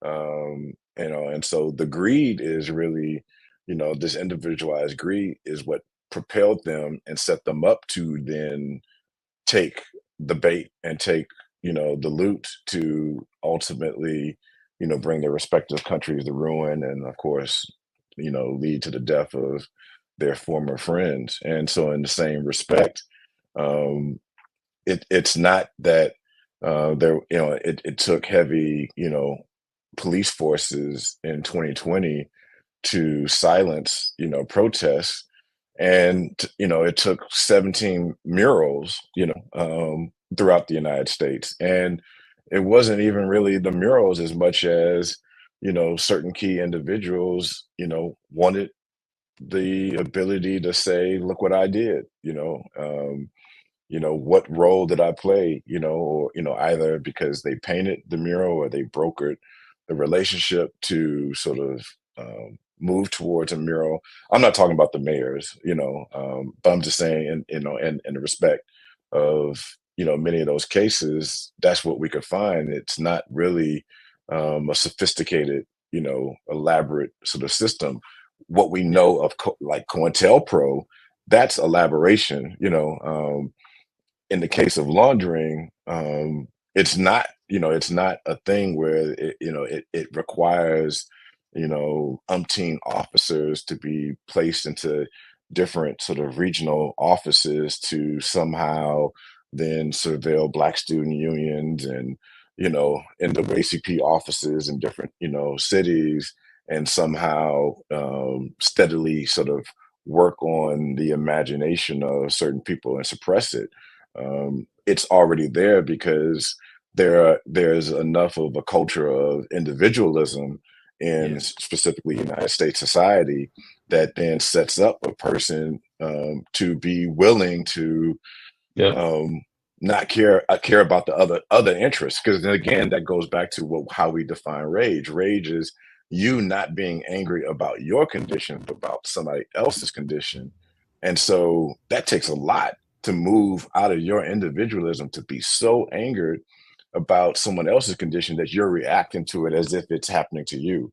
and so the greed is really, this individualized greed is what propelled them and set them up to then take the bait and take, the loot to ultimately, bring their respective countries to ruin, and of course, lead to the death of their former friends. And so in the same respect, um, it's not that there, it took heavy, police forces in 2020 to silence, protests. And, it took 17 murals, throughout the United States. And it wasn't even really the murals as much as, certain key individuals, wanted the ability to say, look what I did, what role did I play, or, either because they painted the mural or they brokered the relationship to sort of move towards a mural. I'm not talking about the mayors, but I'm just saying, in the respect of, many of those cases, that's what we could find. It's not really a sophisticated, elaborate sort of system. What we know of like COINTELPRO, that's elaboration, in the case of laundering, it's not a thing where it requires, umpteen officers to be placed into different sort of regional offices to somehow then surveil Black student unions and, NAACP offices in different, cities, and somehow steadily sort of work on the imagination of certain people and suppress it. It's already there because there's enough of a culture of individualism in specifically United States society that then sets up a person to be willing to not care about the other interests. Because then again, that goes back to how we define rage. Rage is you not being angry about your condition, but about somebody else's condition. And so that takes a lot to move out of your individualism to be so angered about someone else's condition that you're reacting to it as if it's happening to you.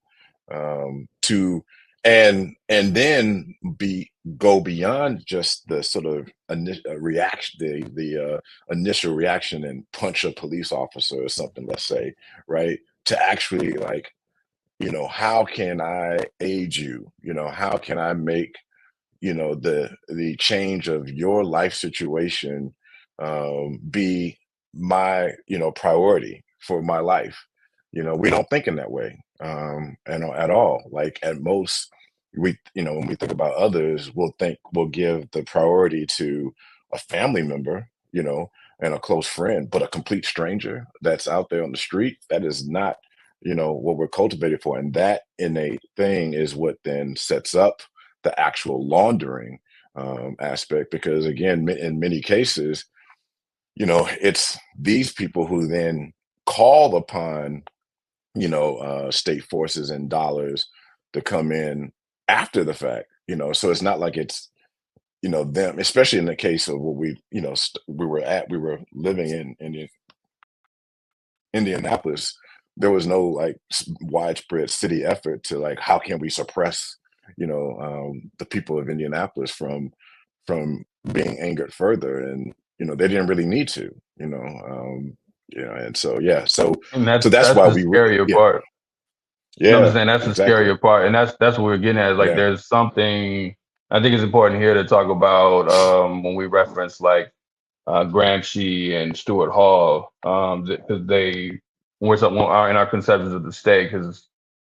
And then go beyond just the sort of reaction, the initial reaction, and punch a police officer or something, let's say, right? To actually, like, how can I aid you? How can I make the change of your life situation be my priority for my life? We don't think in that way, and at all. Like, at most, we when we think about others, we'll give the priority to a family member, and a close friend. But a complete stranger that's out there on the street, that is not what we're cultivated for. And that innate thing is what then sets up the actual laundering aspect. Because again, in many cases, it's these people who then call upon state forces and dollars to come in after the fact. So it's not like it's them, especially in the case of what we were living in Indianapolis. There was no like widespread city effort to, like, how can we suppress the people of Indianapolis from being angered further. And they didn't really need to. And so And so that's that's why the we scarier part. No, I'm just yeah, saying that's the exactly. scarier part, and that's what we're getting at. Like, Yeah. there's something I think it's important here to talk about when we reference like Gramsci and Stuart Hall, because when in our conceptions of the state,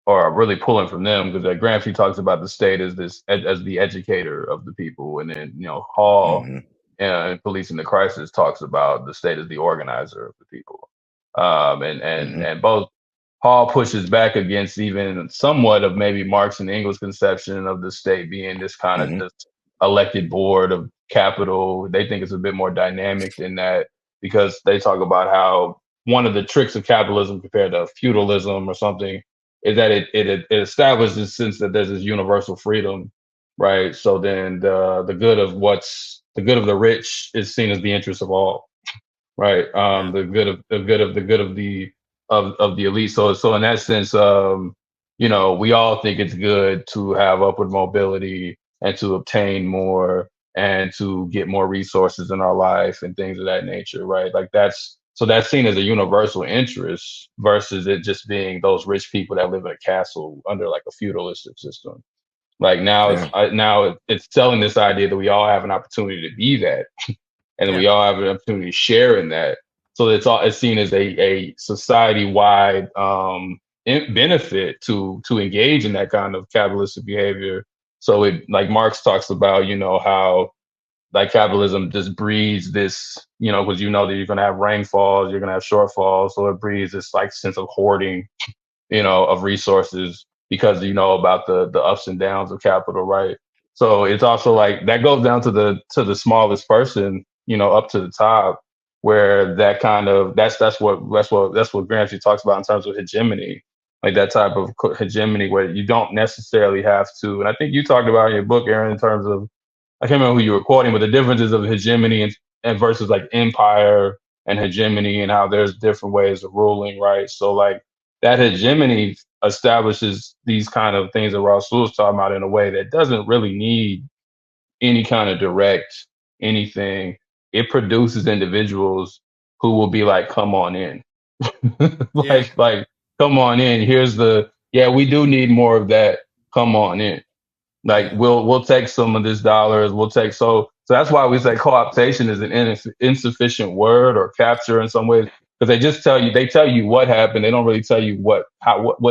or really pulling from them, because Gramsci talks about the state as as the educator of the people, and then Hall Hmm. in Policing the Crisis talks about the state as the organizer of the people, Hmm. and both Hall pushes back against even somewhat of maybe Marx and Engels' conception of the state being this kind of Hmm. just elected board of capital. They think it's a bit more dynamic than that, because they talk about how one of the tricks of capitalism compared to feudalism or something is that it establishes this sense that there's this universal freedom, right? So then the good of the rich is seen as the interest of all, right? The good of the elite. So in that sense, we all think it's good to have upward mobility and to obtain more and to get more resources in our life and things of that nature, right? Like that's seen as a universal interest versus it just being those rich people that live in a castle under like a feudalistic system. Like now Yeah. it's selling this idea that we all have an opportunity to be that, and then Yeah. we all have an opportunity to share in that. So it's seen as a society wide benefit to engage in that kind of capitalistic behavior. So it, like Marx talks about, how like capitalism just breeds this, because that you're gonna have rainfalls, you're gonna have shortfalls, so it breeds this like sense of hoarding, of resources, because about the ups and downs of capital, right? So it's also like that goes down to the smallest person, up to the top, where that kind of that's what Gramsci talks about in terms of hegemony, like that type of hegemony where you don't necessarily have to. And I think you talked about in your book, Aaron, in terms of, I can't remember who you were quoting, but the differences of hegemony and versus like empire and hegemony, and how there's different ways of ruling, right? So like that hegemony establishes these kind of things that Rasul's talking about in a way that doesn't really need any kind of direct anything. It produces individuals who will be like, come on in. Yeah. like come on in. Here's we do need more of that. Come on in. Like Yeah. we'll take some of this dollars. We'll take so that's why we say co-optation is an insufficient word, or capture in some ways, because they tell you what happened. They don't really tell you what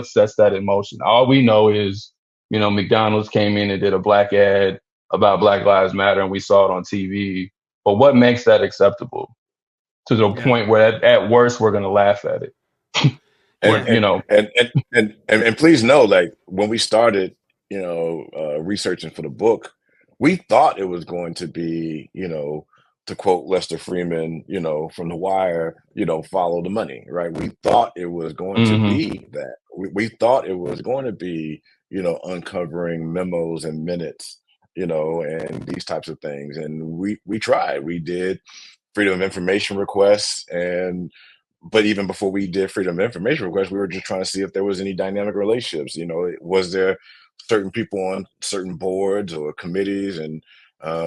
sets that in motion. All we know is, McDonald's came in and did a black ad about Black Lives Matter, and we saw it on TV. But what makes that acceptable to the Yeah. point where at worst we're going to laugh at it? And please know, like, when we started, researching for the book, we thought it was going to be, to quote Lester Freeman, from The Wire, follow the money, right? We thought it was going to Mhm. be that. We thought it was going to be, uncovering memos and minutes, and these types of things. And we tried. We did freedom of information requests, but even before we did freedom of information requests, we were just trying to see if there was any dynamic relationships. Was there certain people on certain boards or committees, and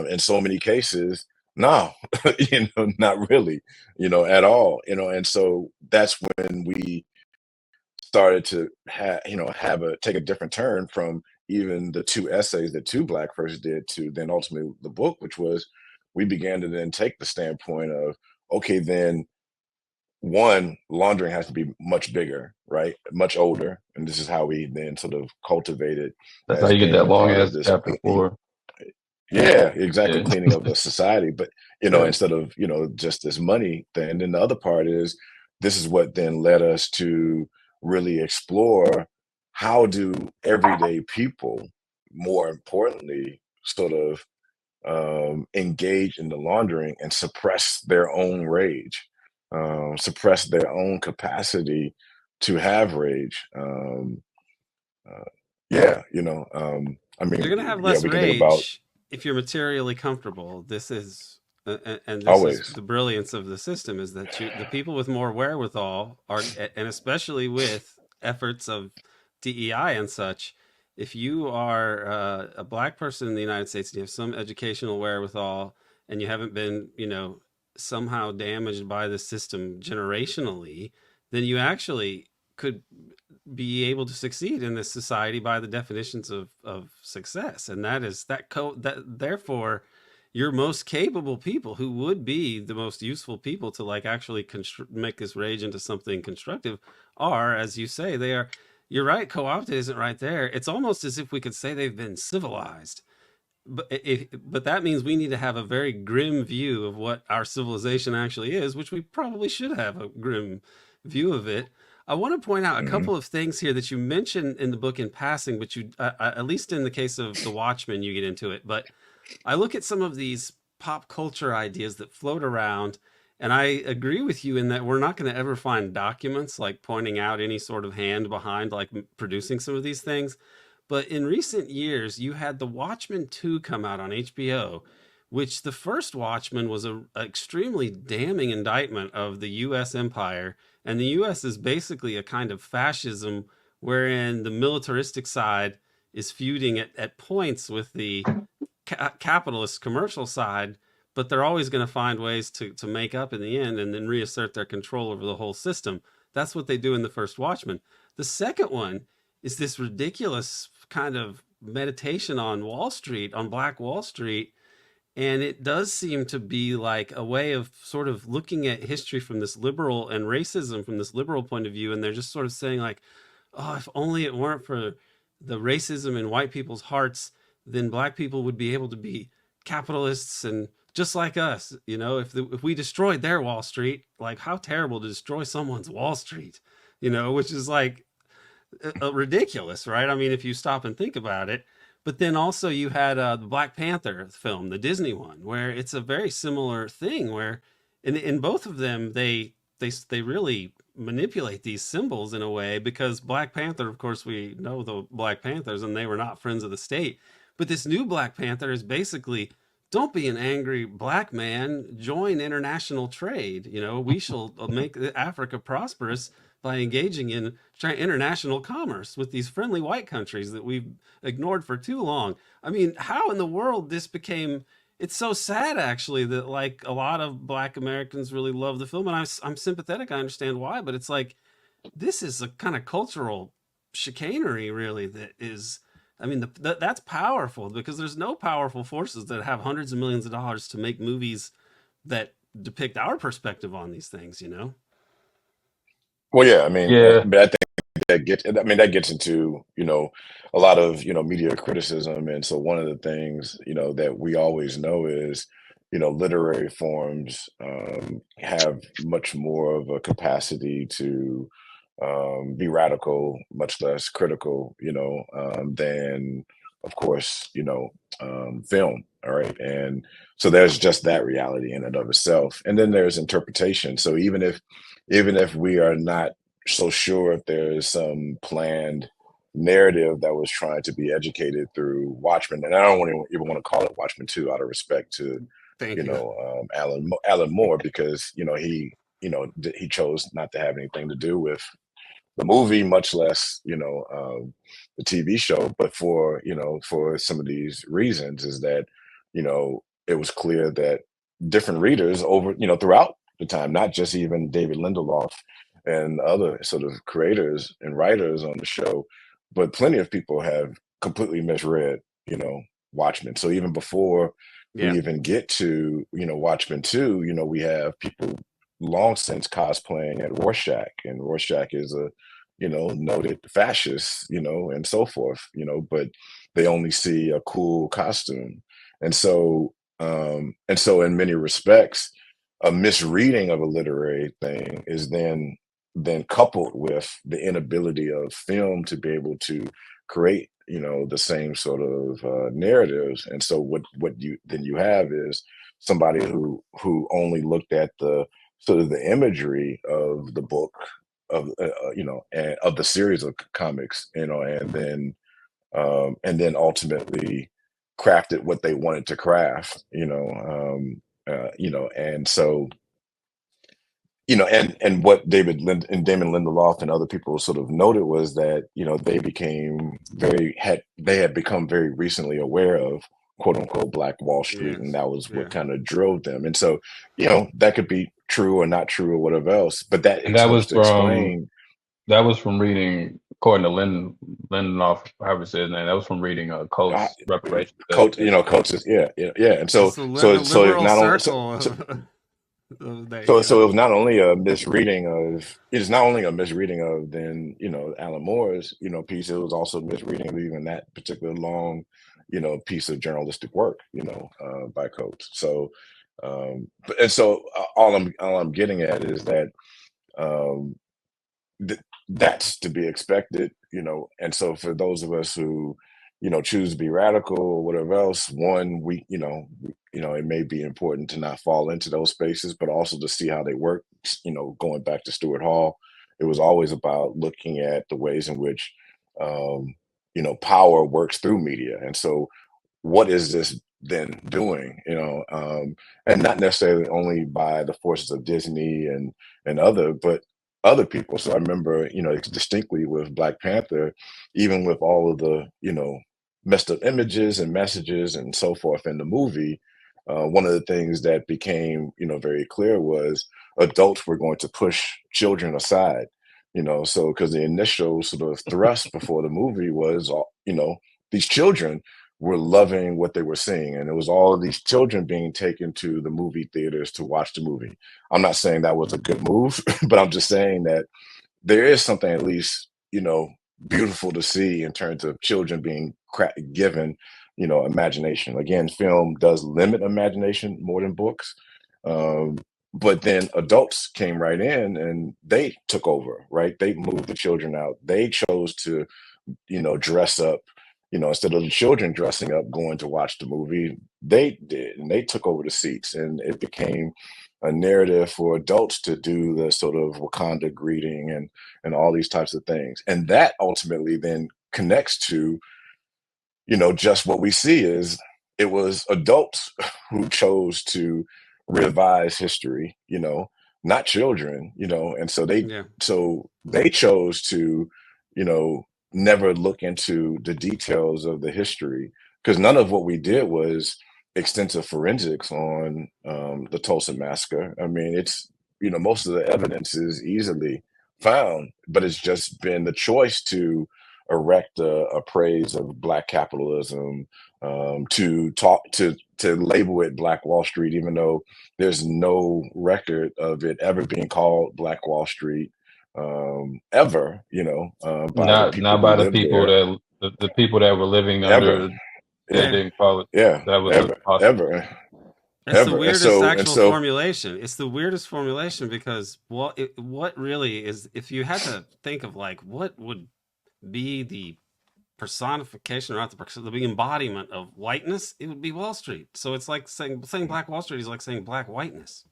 in so many cases, no, not really, at all. And so that's when we started to take a different turn from even the two essays that Two Black first did to then ultimately the book, which was, we began to then take the standpoint of, okay, then one, laundering has to be much bigger, right? Much older. And this is how we then sort of cultivated That's how as you get being that a long part of ass this. chapter 4. Yeah, exactly. Yeah. Cleaning up the society. But, Yeah. instead of, just this money thing, then the other part is, this is what then led us to really explore, how do everyday people, more importantly, sort of engage in the laundering and suppress their own rage, suppress their own capacity to have rage. Yeah, I You're mean, going to have yeah, less we can think about rage if you're materially comfortable. This is, and this is always. the brilliance of the system, is that the people with more wherewithal are, and especially with efforts of DEI and such, if you are a black person in the United States and you have some educational wherewithal and you haven't been, somehow damaged by the system generationally, then you actually could be able to succeed in this society by the definitions of success. And that is that therefore your most capable people, who would be the most useful people to like actually make this rage into something constructive, are, as you say, they are, you're right, co-opted isn't right there. It's almost as if we could say they've been civilized. But that means we need to have a very grim view of what our civilization actually is, which we probably should have a grim view of it. I want to point out a Mhm. couple of things here that you mentioned in the book in passing, but you, at least in the case of The Watchmen, you get into it. But I look at some of these pop culture ideas that float around, and I agree with you in that we're not going to ever find documents like pointing out any sort of hand behind like producing some of these things. But in recent years, you had The Watchmen 2 come out on HBO, which the first Watchmen was a extremely damning indictment of the US empire. And the US is basically a kind of fascism wherein the militaristic side is feuding at points with the capitalist commercial side, but they're always going to find ways to make up in the end and then reassert their control over the whole system. That's what they do in the first Watchmen. The second one is this ridiculous kind of meditation on Wall Street, on Black Wall Street. And it does seem to be like a way of sort of looking at history from this liberal and racism from this liberal point of view. And they're just sort of saying like, oh, if only it weren't for the racism in white people's hearts, then black people would be able to be capitalists and just like us. If we destroyed their Wall Street, like how terrible to destroy someone's Wall Street, which is like ridiculous, right? I mean, if you stop and think about it. But then also you had the Black Panther film, the Disney one, where it's a very similar thing. Where in both of them they really manipulate these symbols in a way, because Black Panther, of course, we know the Black Panthers, and they were not friends of the state. But this new Black Panther is basically, don't be an angry black man, join international trade. You know, we shall make Africa prosperous by engaging in international commerce with these friendly white countries that we've ignored for too long. I mean, how in the world this became, it's so sad actually that like a lot of black Americans really love the film, and I'm sympathetic. I understand why, but it's like, this is a kind of cultural chicanery really that is, I mean, that's powerful, because there's no powerful forces that have hundreds of millions of dollars to make movies that depict our perspective on these things, you know? Well, yeah, I mean, Yeah, but I think that gets into, a lot of, media criticism. And so one of the things, that we always know is, literary forms have much more of a capacity to be radical, much less critical, than, of course, film. All right. And so there's just that reality in and of itself. And then there's interpretation. So even if we are not so sure if there's some planned narrative that was trying to be educated through Watchmen, and I don't even want to call it Watchmen 2 out of respect to, Thank you. Alan Moore, because, he chose not to have anything to do with the movie, much less, the TV show. But for some of these reasons is that, it was clear that different readers over, throughout the time, not just even David Lindelof and other sort of creators and writers on the show, but plenty of people have completely misread, Watchmen. So even before we Yeah. even get to, Watchmen 2, we have people long since cosplaying at Rorschach, and Rorschach is a, noted fascist, and so forth, but they only see a cool costume. And so in many respects, a misreading of a literary thing is then coupled with the inability of film to be able to create, the same sort of narratives. And so what you have is somebody who only looked at the sort of the imagery of the book, of and of the series of comics, and then ultimately crafted what they wanted to craft, and so, and what Damon Lindelof and other people sort of noted was that, they had become very recently aware of quote unquote Black Wall Street, and Yes. that was what Yeah. kind of drove them. And so, that could be true or not true or whatever else, but that and that was helps to from explain. reading, according to Lindelof, however you say his name. That was from reading uh, Coates' Reparations. Coaches, yeah, yeah, yeah. And so, It's the, so, the so it liberal not only, circle of that, So, you so know? it was not only a misreading of, it is not only a misreading of then, Alan Moore's, piece, it was also a misreading of even that particular long, piece of journalistic work, by Coates. So, and so all I'm getting at is that, um, th- that's to be expected, and so for those of us who, choose to be radical or whatever else, one, it may be important to not fall into those spaces, but also to see how they work. Going back to Stuart Hall, it was always about looking at the ways in which, um, power works through media. And so what is this then doing, and not necessarily only by the forces of Disney and other people. So I remember, distinctly with Black Panther, even with all of the, messed up images and messages and so forth in the movie, one of the things that became, very clear was adults were going to push children aside, so because the initial sort of thrust before the movie was, these children were loving what they were seeing. And it was all of these children being taken to the movie theaters to watch the movie. I'm not saying that was a good move, but I'm just saying that there is something at least, beautiful to see in terms of children being given, imagination. Again, film does limit imagination more than books. Um, but then adults came right in and they took over, right? They moved the children out. They chose to, dress up, instead of the children dressing up, going to watch the movie, they did, and they took over the seats, and it became a narrative for adults to do the sort of Wakanda greeting and all these types of things. And that ultimately then connects to, just what we see is it was adults who chose to revise history, not children, and so they chose to, never look into the details of the history, because none of what we did was extensive forensics on the Tulsa massacre. I mean, it's, most of the evidence is easily found, but it's just been the choice to erect a praise of Black capitalism, to label it Black Wall Street, even though there's no record of it ever being called Black Wall Street, ever, by the people Not who by the lived people there, the people that were living ever. under. They Yeah. didn't call it. Yeah, That was ever, possible. ever, It's the ever. And weirdest so, actual formulation. It's the weirdest formulation because what really is, if you had to think of like what would be the personification or not the embodiment of whiteness, it would be Wall Street. So it's like saying Black Wall Street is like saying black whiteness.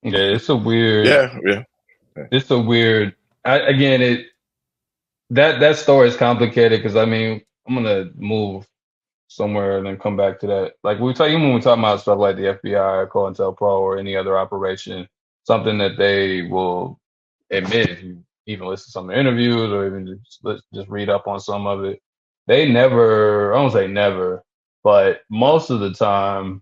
Yeah, it's a weird. yeah. It's a weird. Again, that story is complicated because I mean I'm gonna move somewhere and then come back to that. Like even when we talk about stuff like the FBI or COINTELPRO or any other operation, something that they will admit if you even listen to some of the interviews or even just read up on some of it. They never, I don't say never, but most of the time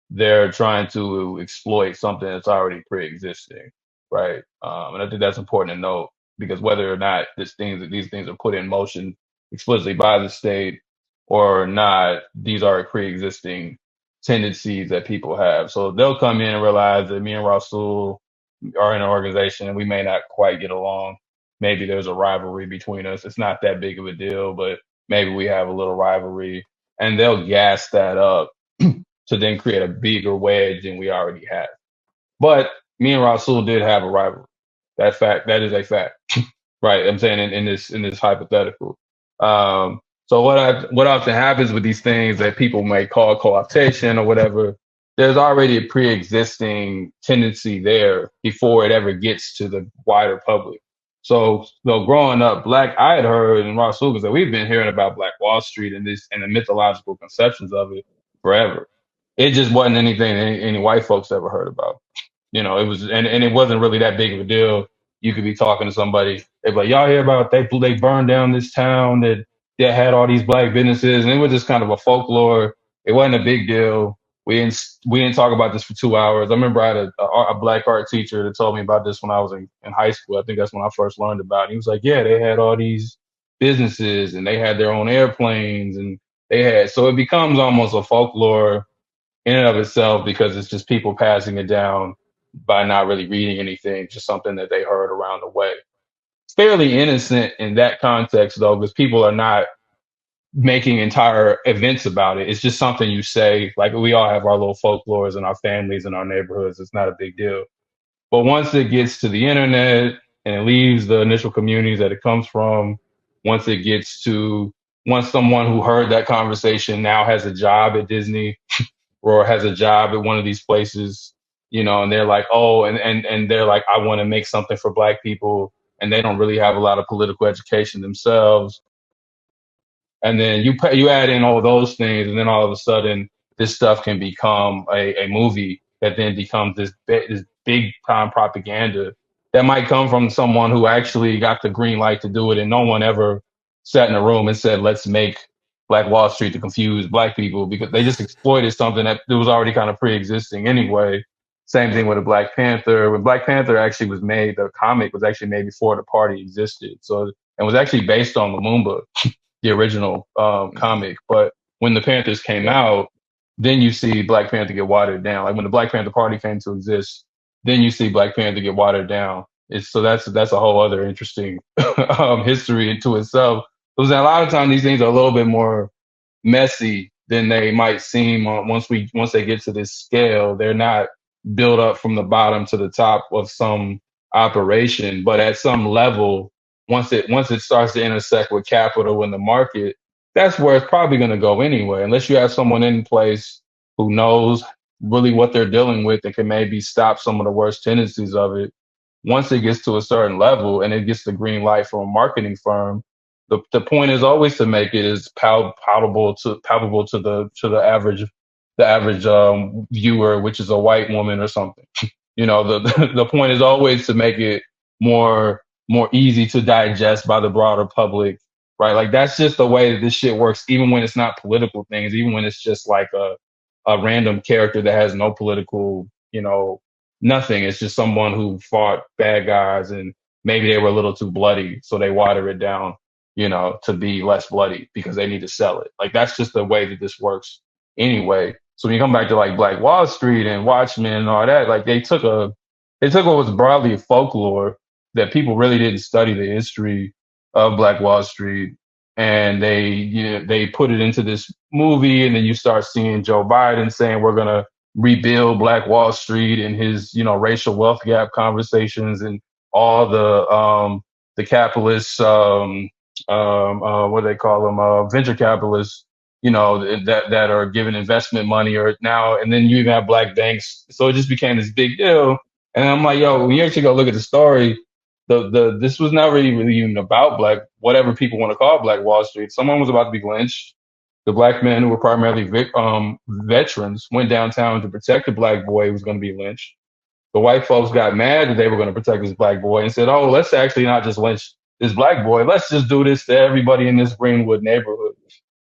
they're trying to exploit something that's already pre-existing, right? And I think that's important to note because whether or not these things are put in motion explicitly by the state or not, these are pre-existing tendencies that people have. So they'll come in and realize that me and Rasul are in an organization and we may not quite get along. Maybe there's a rivalry between us. It's not that big of a deal, but maybe we have a little rivalry, and they'll gas that up to then create a bigger wedge than we already have. But me and Rasul did have a rivalry. That is a fact, right? I'm saying in this hypothetical. So what often happens with these things that people may call co-optation or whatever, there's already a pre-existing tendency there before it ever gets to the wider public. So growing up black, I had heard, and Rasul was that we've been hearing about Black Wall Street and the mythological conceptions of it forever. It just wasn't anything any white folks ever heard about. It was, and it wasn't really that big of a deal. You could be talking to somebody, they'd be like, y'all hear about they burned down this town that had all these black businesses, and it was just kind of a folklore. It wasn't a big deal. We didn't talk about this for 2 hours. I remember I had a black art teacher that told me about this when I was in high school. I think that's when I first learned about it. He was like, yeah, they had all these businesses and they had their own airplanes and so it becomes almost a folklore in and of itself because it's just people passing it down by not really reading anything, just something that they heard around the way. It's fairly innocent in that context, though, because people are not making entire events about it. It's just something you say. Like we all have our little folklores in our families and our neighborhoods. It's not a big deal. But once it gets to the internet and it leaves the initial communities that it comes from, once someone who heard that conversation now has a job at Disney or has a job at one of these places, and they're like, oh, and they're like, I want to make something for black people, and they don't really have a lot of political education themselves. And then you add in all those things, and then all of a sudden, this stuff can become a movie that then becomes this big time propaganda that might come from someone who actually got the green light to do it, and no one ever sat in a room and said, let's make Black Wall Street to confuse black people, because they just exploited something that was already kind of pre-existing anyway. Same thing with a Black Panther. When Black Panther actually was made, the comic was actually made before the party existed. So it was actually based on Lumumba, the original comic. But when the Panthers came out, then you see Black Panther get watered down. Like when the Black Panther Party came to exist, then you see Black Panther get watered down. So that's a whole other interesting history into itself. Because a lot of times these things are a little bit more messy than they might seem. Once they get to this scale, they're not built up from the bottom to the top of some operation, but at some level, once it starts to intersect with capital in the market, that's where it's probably going to go anyway, unless you have someone in place who knows really what they're dealing with and can maybe stop some of the worst tendencies of it. Once it gets to a certain level and it gets the green light from a marketing firm, the point is always to make it as palpable to the average viewer, which is a white woman or something. The point is always to make it more easy to digest by the broader public, right? Like that's just the way that this shit works, even when it's not political things, even when it's just like a random character that has no political, nothing. It's just someone who fought bad guys and maybe they were a little too bloody, so they water it down, to be less bloody because they need to sell it. Like that's just the way that this works anyway. So when you come back to like Black Wall Street and Watchmen and all that, like they took what was broadly folklore that people really didn't study the history of Black Wall Street, and they put it into this movie, and then you start seeing Joe Biden saying we're gonna rebuild Black Wall Street and his racial wealth gap conversations and all the capitalists what do they call them venture capitalists that are giving investment money or now, and then you even have black banks, so it just became this big deal. And I'm like, yo, when you actually go look at the story, this was not really even about whatever people want to call Black Wall Street. Someone was about to be lynched. The black men who were primarily veterans went downtown to protect the black boy who was going to be lynched. The white folks got mad that they were going to protect this black boy and said, oh, let's actually not just lynch this black boy. Let's just do this to everybody in this Greenwood neighborhood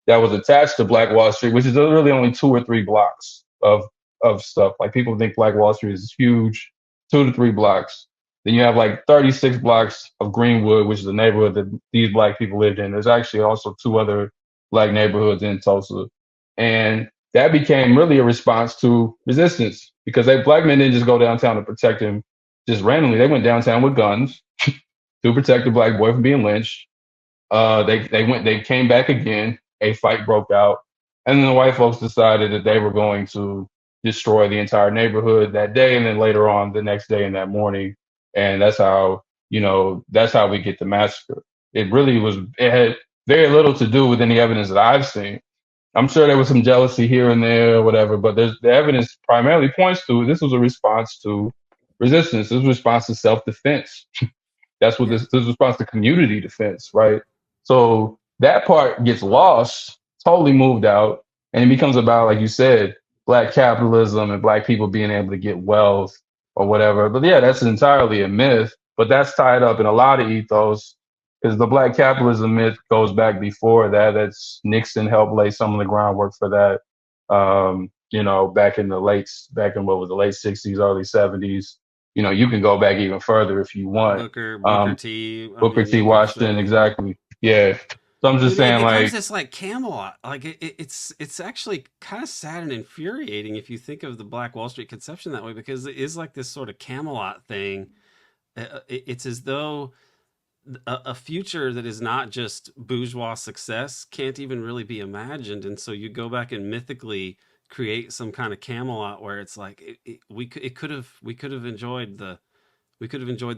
that was attached to Black Wall Street, which is really only 2 or 3 blocks of stuff. Like people think Black Wall Street is huge, 2 to 3 blocks. Then you have like 36 blocks of Greenwood, which is the neighborhood that these black people lived in. There's actually also 2 other black neighborhoods in Tulsa. And that became really a response to resistance because black men didn't just go downtown to protect him just randomly. They went downtown with guns to protect the black boy from being lynched. They came back again. A fight broke out. And then the white folks decided that they were going to destroy the entire neighborhood that day. And then later on the next day and that morning. And that's how we get the massacre. It had very little to do with any evidence that I've seen. I'm sure there was some jealousy here and there or whatever, but the evidence primarily points to this was a response to resistance. This was a response to self-defense. That's what this was a response to community defense, right? So that part gets lost, totally moved out, and it becomes about, like you said, black capitalism and black people being able to get wealth or whatever. But yeah, that's entirely a myth, but that's tied up in a lot of ethos because the black capitalism myth goes back before that. That's Nixon helped lay some of the groundwork for that. Back in the late 60s, early 70s. You can go back even further if you want. Booker T. Booker T. Washington, exactly. Yeah. So I'm just saying, like, this like Camelot. Like it's actually kind of sad and infuriating if you think of the Black Wall Street conception that way, because it is like this sort of Camelot thing. It's as though a future that is not just bourgeois success can't even really be imagined, and so you go back and mythically create some kind of Camelot where it's like we could have enjoyed the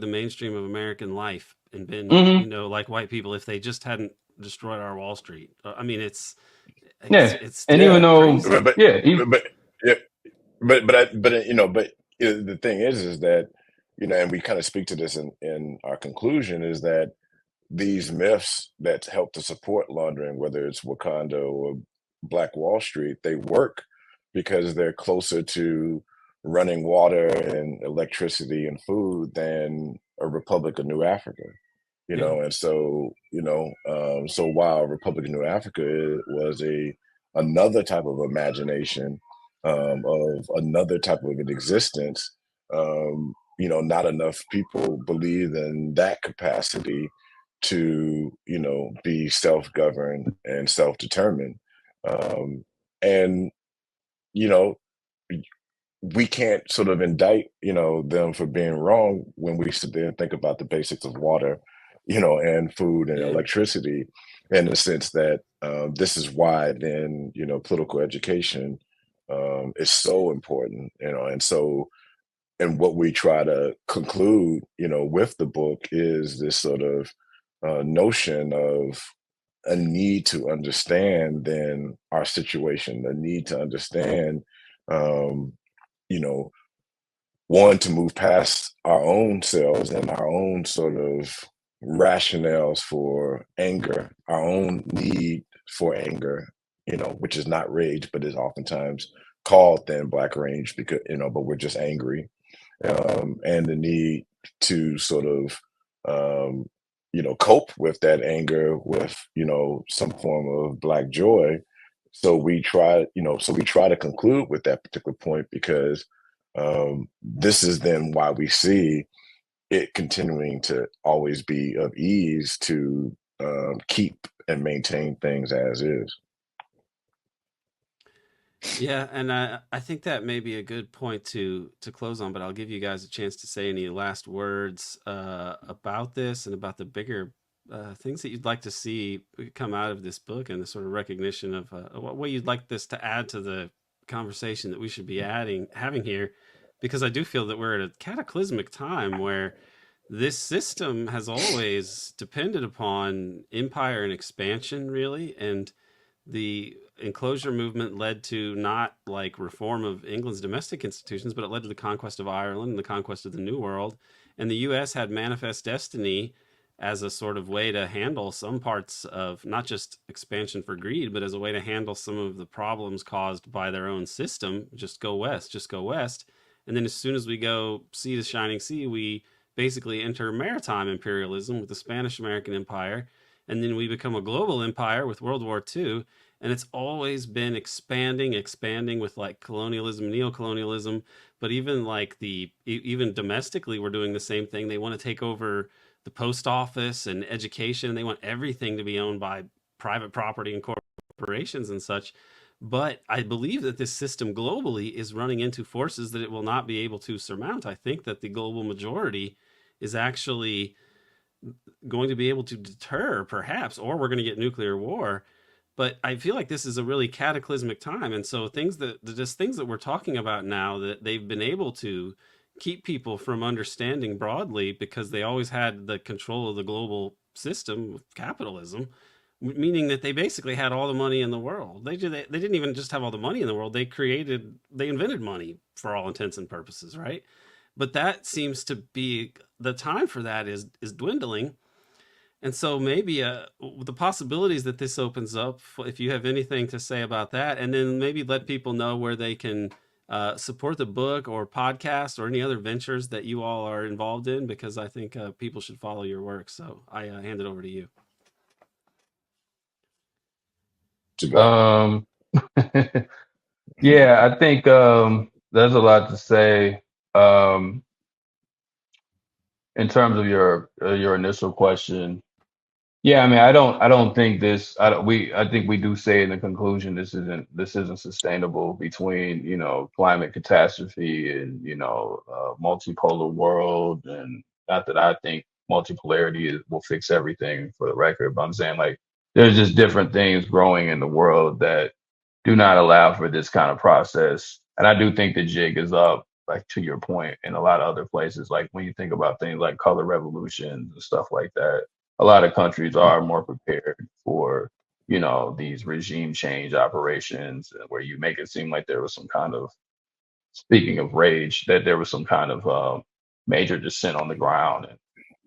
mainstream of American life and been like white people if they just hadn't destroyed our Wall Street. I mean, it's and even though but the thing is that and we kind of speak to this in our conclusion, is that these myths that help to support laundering, whether it's Wakanda or Black Wall Street, they work because they're closer to running water and electricity and food than a Republic of New Africa, and so so while Republic of New Africa was another type of imagination of another type of an existence, not enough people believe in that capacity to be self-governed and self-determined, and we can't sort of indict them for being wrong when we sit there and think about the basics of water and food and electricity, in the sense that this is why then political education is so important, and what we try to conclude with the book is this sort of notion of a need to understand then our situation, a need to understand, um, you know, one, to move past our own selves and our own sort of rationales for anger, our own need for anger, which is not rage, but is oftentimes called then black rage because, but we're just angry. And the need to sort of, cope with that anger with, some form of black joy. So we try to conclude with that particular point because this is then why we see it continuing to always be of ease to keep and maintain things as is. Yeah, and I think that may be a good point to close on, but I'll give you guys a chance to say any last words about this and about the bigger things that you'd like to see come out of this book and the sort of recognition of what you'd like this to add to the conversation that we should be having here, because I do feel that we're at a cataclysmic time where this system has always depended upon empire and expansion, really, and the enclosure movement led to not like reform of England's domestic institutions, but it led to the conquest of Ireland and the conquest of the New World. And the US had manifest destiny as a sort of way to handle some parts of not just expansion for greed, but as a way to handle some of the problems caused by their own system. Just go west, just go west. And then as soon as we go sea to shining sea, we basically enter maritime imperialism with the Spanish American Empire. And then we become a global empire with World War II. And it's always been expanding with like colonialism, neocolonialism, but even like even domestically, we're doing the same thing. They want to take over the post office and education. They want everything to be owned by private property and corporations and such. But I believe that this system globally is running into forces that it will not be able to surmount. I think that the global majority is actually going to be able to deter, perhaps, or we're going to get nuclear war. But I feel like this is a really cataclysmic time, and so things that we're talking about now, that they've been able to keep people from understanding broadly because they always had the control of the global system of capitalism, meaning that they basically had all the money in the world. They didn't even just have all the money in the world. They invented money for all intents and purposes, right? But that seems to be the time for that is dwindling. And so maybe the possibilities that this opens up, if you have anything to say about that, and then maybe let people know where they can support the book or podcast or any other ventures that you all are involved in, because I think people should follow your work. So I hand it over to you. Um, yeah, I think there's a lot to say in terms of your initial question. Yeah, I mean, I don't think this. I think we do say in the conclusion this isn't sustainable between climate catastrophe and multipolar world, and not that I think multipolarity will fix everything for the record, but I'm saying like there's just different things growing in the world that do not allow for this kind of process, and I do think the jig is up. Like to your point, in a lot of other places, like when you think about things like color revolutions and stuff like that, a lot of countries are more prepared for these regime change operations where you make it seem like there was some kind of, speaking of rage, that there was some kind of major dissent on the ground, and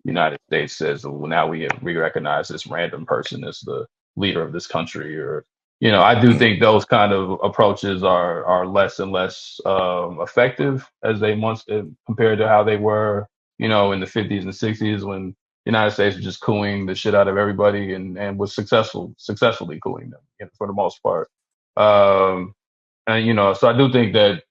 the United States says, well, now we recognize this random person as the leader of this country. Or I do think those kind of approaches are less and less effective as they once compared to how they were in the 50s and 60s, when the United States was just cooing the shit out of everybody and was successfully cooing them for the most part. And so I do think that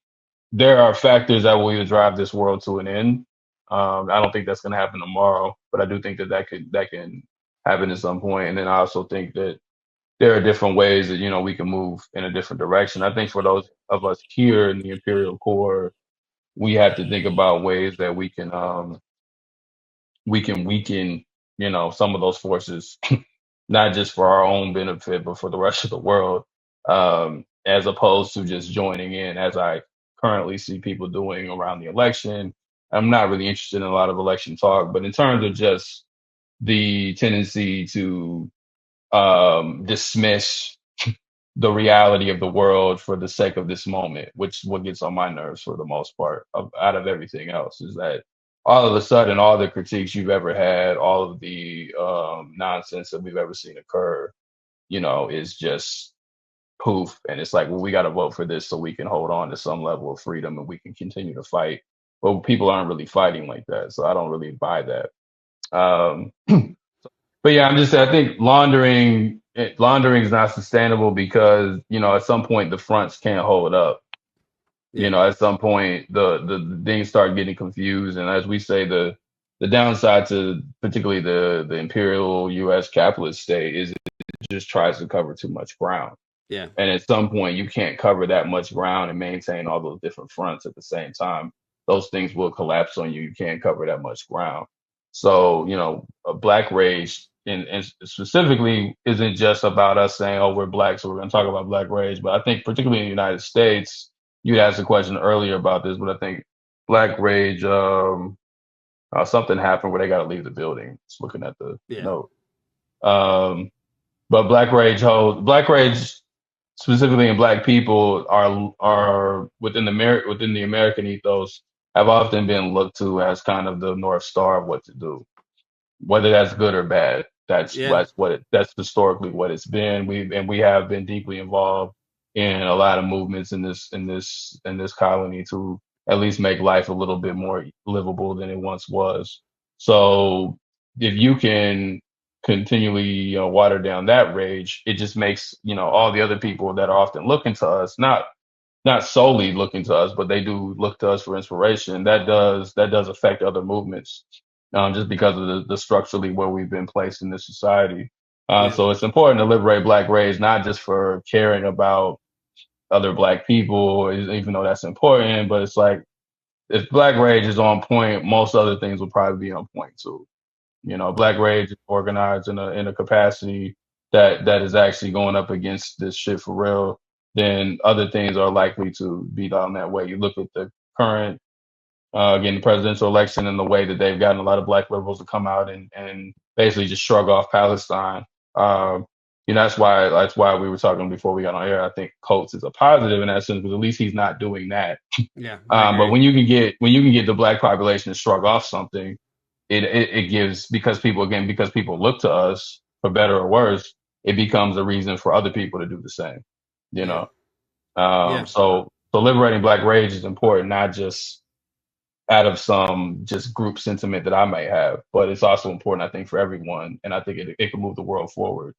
there are factors that will either drive this world to an end. I don't think that's going to happen tomorrow, but I do think that can happen at some point. And then I also think that there are different ways that we can move in a different direction. I think for those of us here in the Imperial Core, we have to think about ways that we can weaken some of those forces, not just for our own benefit, but for the rest of the world, as opposed to just joining in, as I currently see people doing around the election. I'm not really interested in a lot of election talk, but in terms of just the tendency to dismiss the reality of the world for the sake of this moment, which is what gets on my nerves for the most part out of everything else, is that all of a sudden, all the critiques you've ever had, all of the nonsense that we've ever seen occur, is just poof. And it's like, well, we got to vote for this so we can hold on to some level of freedom and we can continue to fight. But people aren't really fighting like that. So I don't really buy that. Um, but yeah, I think laundering is not sustainable because, at some point the fronts can't hold up. Yeah. At some point the things start getting confused. And as we say, the downside to particularly the imperial US capitalist state is it just tries to cover too much ground. Yeah. And at some point you can't cover that much ground and maintain all those different fronts at the same time. Those things will collapse on you. You can't cover that much ground. So, a black rage and specifically isn't just about us saying, oh, we're black, so we're going to talk about black rage. But I think particularly in the United States, you asked a question earlier about this, but I think black rage, something happened where they got to leave the building. Just looking at the note. But black rage specifically in black people are within the American ethos have often been looked to as kind of the North Star of what to do, whether that's good or bad. That's historically what it's been. We have been deeply involved in a lot of movements in this colony to at least make life a little bit more livable than it once was. So if you can continually water down that rage, it just makes all the other people that are often looking to us, not solely looking to us, but they do look to us for inspiration. That does affect other movements, just because of the structurally where we've been placed in this society. So it's important to liberate black rage, not just for caring about other black people, even though that's important, but it's like if black rage is on point, most other things will probably be on point too. Black rage is organized in a capacity that is actually going up against this shit for real, then other things are likely to be done that way. You look at the current, again, the presidential election and the way that they've gotten a lot of black liberals to come out and basically just shrug off Palestine. That's why we were talking before we got on air. I think Coates is a positive in that sense, because at least he's not doing that. Yeah. But when you can get the black population to shrug off something, it gives, because people look to us for better or worse, it becomes a reason for other people to do the same. So liberating black rage is important, not just out of some just group sentiment that I may have, but it's also important, I think, for everyone, and I think it can move the world forward.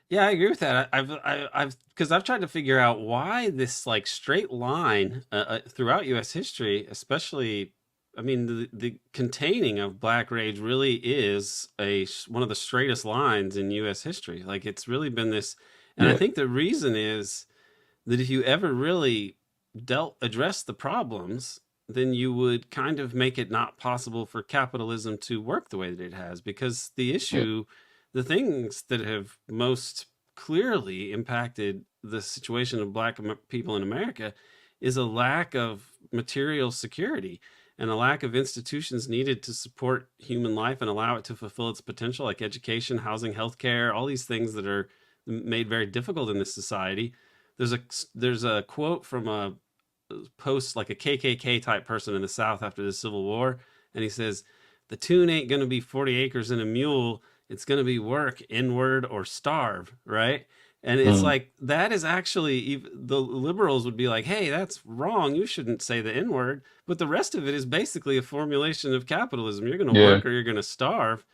Yeah, I agree with that. I've tried to figure out why this like straight line throughout U.S. history, especially, I mean, the containing of black rage really is one of the straightest lines in U.S. history. Like it's really been this, and I think the reason is that if you ever really address the problems, then you would kind of make it not possible for capitalism to work the way that it has, because the issue. The things that have most clearly impacted the situation of black people in America is a lack of material security and a lack of institutions needed to support human life and allow it to fulfill its potential, like education, housing, healthcare, all these things that are made very difficult in this society. There's a quote from a post, like a KKK type person in the South after the Civil War, and he says, "The tune ain't going to be 40 acres and a mule. It's going to be work, inward, or starve," right? And it's like, that is actually, the liberals would be like, hey, that's wrong. You shouldn't say the N-word. But the rest of it is basically a formulation of capitalism. You're going to work or you're going to starve.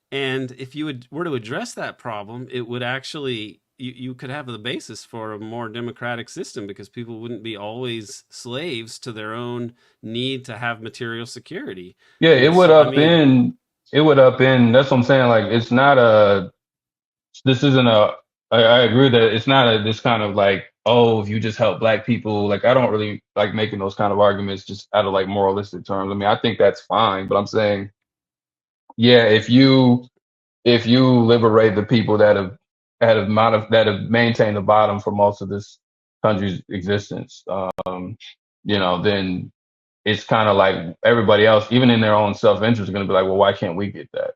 And if you were to address that problem, it would actually, you could have the basis for a more democratic system, because people wouldn't be always slaves to their own need to have material security. Yeah, it would that's what I'm saying. Like, it's not this isn't I agree that it's not this kind of like, oh, if you just help black people, like, I don't really like making those kind of arguments just out of like moralistic terms. I mean, I think that's fine, but I'm saying, yeah, if you liberate the people that have maintained the bottom for most of this country's existence, then it's kind of like everybody else, even in their own self-interest, is going to be like, well, why can't we get that?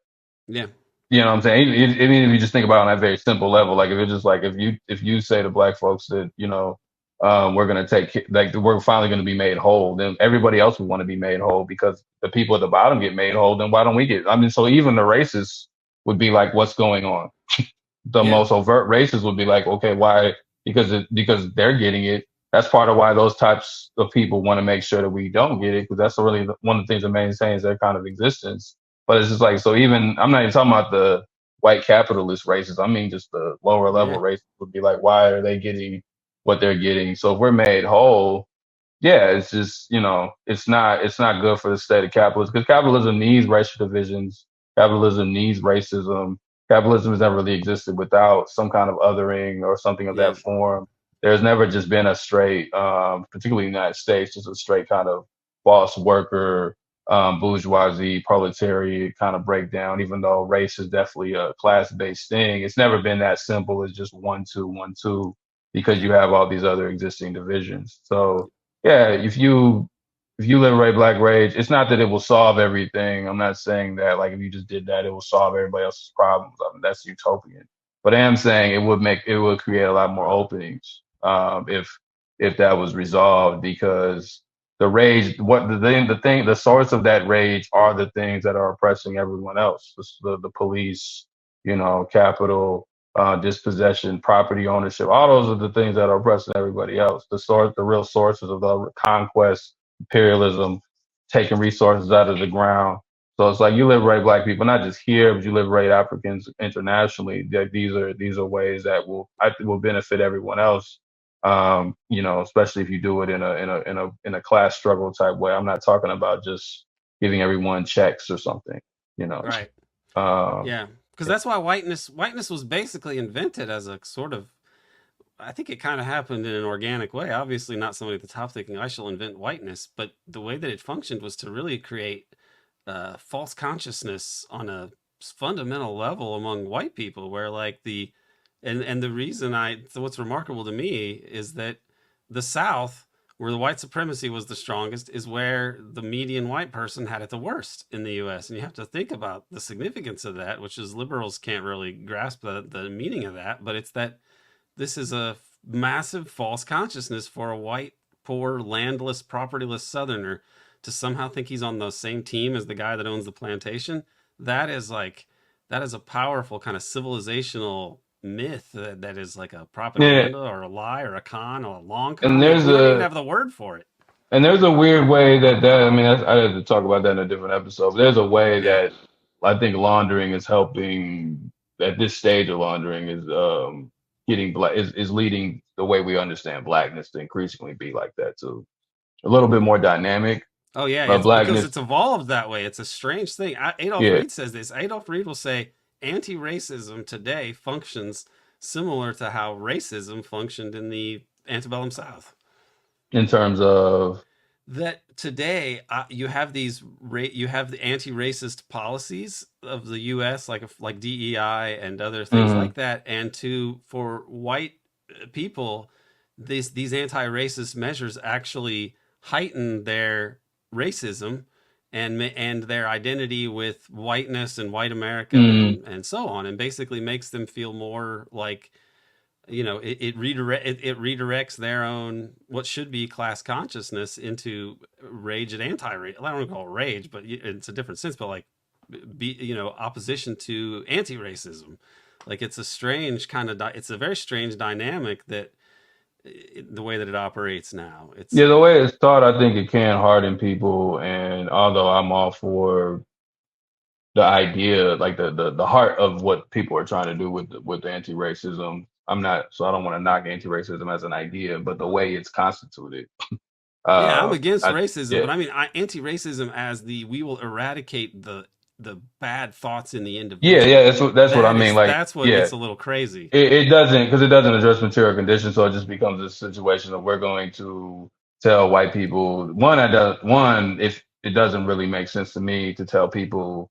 Yeah. You know what I'm saying? I mean, if you just think about it on that very simple level, like if it's just like if you say to black folks that we're gonna like we're finally gonna be made whole, then everybody else would want to be made whole because the people at the bottom get made whole. Then why don't we get? I mean, so even the racists would be like, what's going on? The Yeah. most overt racists would be like, okay, why? Because they're getting it. That's part of why those types of people want to make sure that we don't get it, because that's really one of the things that maintains their kind of existence. But it's just like, so even, I'm not even talking about the white capitalist races. I mean, just the lower level Yeah. races would be like, why are they getting what they're getting? So if we're made whole, yeah, it's just, it's not good for the state of capitalism, because capitalism needs racial divisions. Capitalism needs racism. Capitalism has never really existed without some kind of othering or something of Yeah. that form. There's never just been a straight, particularly in the United States, just a straight kind of boss worker, bourgeoisie, proletariat kind of breakdown, even though race is definitely a class-based thing. It's never been that simple as just 1, 2, 1, 2, because you have all these other existing divisions. So yeah, if you liberate black rage, it's not that it will solve everything. I'm not saying that like if you just did that, it will solve everybody else's problems. I mean, that's utopian. But I am saying it would create a lot more openings if that was resolved, because the rage, the source of that rage are the things that are oppressing everyone else. The police, capital, dispossession, property ownership. All those are the things that are oppressing everybody else. The real sources of the conquest, imperialism, taking resources out of the ground. So it's like you liberate black people, not just here, but you liberate Africans internationally. That these are ways that I think will benefit everyone else. Especially if you do it in a class struggle type way. I'm not talking about just giving everyone checks or something. You know. Right. Um, Yeah. Because that's why whiteness was basically invented as a sort of, I think it kind of happened in an organic way. Obviously, not somebody at the top thinking I shall invent whiteness, but the way that it functioned was to really create false consciousness on a fundamental level among white people, where like and the reason so what's remarkable to me is that the South, where the white supremacy was the strongest, is where the median white person had it the worst in the U.S. And you have to think about the significance of that, which is liberals can't really grasp the meaning of that, but it's that this is a massive false consciousness for a white, poor, landless, propertyless Southerner to somehow think he's on the same team as the guy that owns the plantation. That is a powerful kind of civilizational myth that is like a yeah, propaganda or a lie or a con or a long and con. there's We don't even a have the word for it. And there's a weird way I mean, I had to talk about that in a different episode. But there's a way Yeah. that I think laundering is helping at this stage of laundering is getting black is leading the way we understand blackness to increasingly be like that too. A little bit more dynamic, Oh yeah, but it's because blackness, it's evolved that way. It's a strange thing. Adolf yeah, Reed says this. Adolf Reed will say anti-racism today functions similar to how racism functioned in the antebellum South. in terms of That today you have you have the anti-racist policies of the U.S. like DEI and other things mhm, like that, and for white people, these anti-racist measures actually heighten their racism and their identity with whiteness and white America mhm, and so on, and basically makes them feel more like it redirects their own what should be class consciousness into rage and anti-rage. I don't want to call it rage, but it's a different sense. But like, opposition to anti-racism. Like it's a strange kind of it's a very strange dynamic that the way that it operates now. It's yeah, the way it's taught, I think it can harden people. And although I'm all for the idea, like the heart of what people are trying to do with anti-racism. I don't want to knock anti-racism as an idea, but the way it's constituted, yeah, I'm against I racism, yeah, but I mean anti-racism as we will eradicate the bad thoughts in the yeah, yeah. individual. That's what I mean. Like, That's what yeah, gets a little crazy. it doesn't, because it doesn't address material conditions, so it just becomes a situation of we're going to tell white people if it doesn't really make sense to me to tell people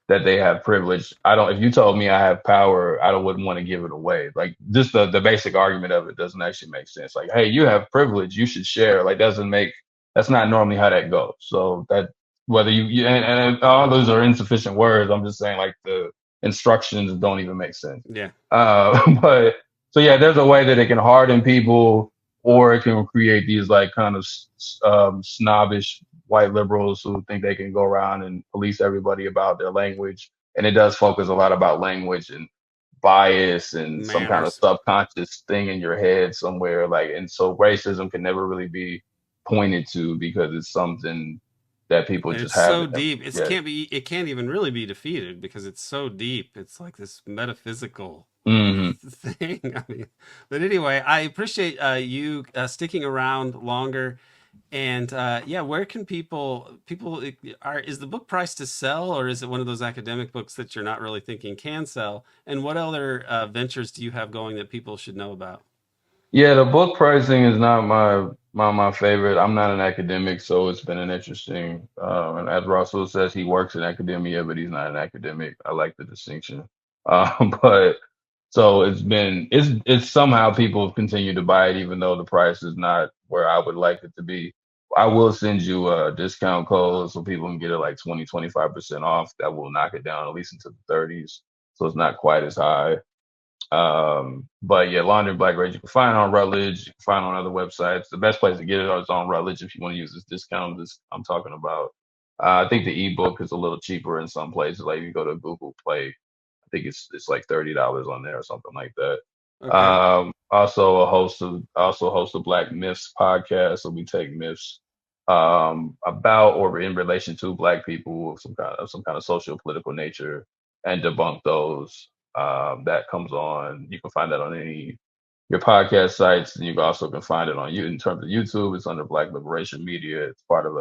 that they have privilege. I don't. If you told me I have power, wouldn't want to give it away. Like just the basic argument of it doesn't actually make sense. Like, hey, you have privilege, you should share. Like, doesn't make. That's not normally how that goes. So that whether you and all those are insufficient words. I'm just saying like instructions don't even make sense. Yeah. But so yeah, there's a way that it can harden people, or it can create these like kind of snobbish white liberals who think they can go around and police everybody about their language. And it does focus a lot about language and bias and some kind of Manners. subconscious thing in your head somewhere. Like, and so racism can never really be pointed to because it's something that people And just it's have. so deep. Yeah. It can't even really be defeated because it's so deep. It's like this metaphysical Hmm. thing. I mean, but anyway, I appreciate you sticking around longer. And yeah, where can people is the book priced to sell, or is it one of those academic books that you're not really thinking can sell? And what other ventures do you have going that people should know about? Yeah, the book pricing is not my favorite. I'm not an academic, so it's been an interesting. And as Rasul says, he works in academia, but he's not an academic. I like the distinction. But so it's somehow people have continued to buy it, even though the price is not where I would like it to be. I will send you a discount code so people can get it like 20-25% off. That will knock it down at least into the 30s, so it's not quite as high. But yeah, Laundering Black Rage, you can find it on Rutledge, you can find it on other websites. The best place to get it is on Rutledge if you want to use this discount I'm talking about. I think the ebook is a little cheaper in some places. Like if you go to Google Play, I think it's like $30 on there or something like that. Okay. Also host a Black Myths podcast. So we take myths about or in relation to Black people of some kind of social political nature and debunk those. That comes on. You can find that on any your podcast sites, and you also can find it on you in terms of YouTube. It's under Black Liberation Media. It's part of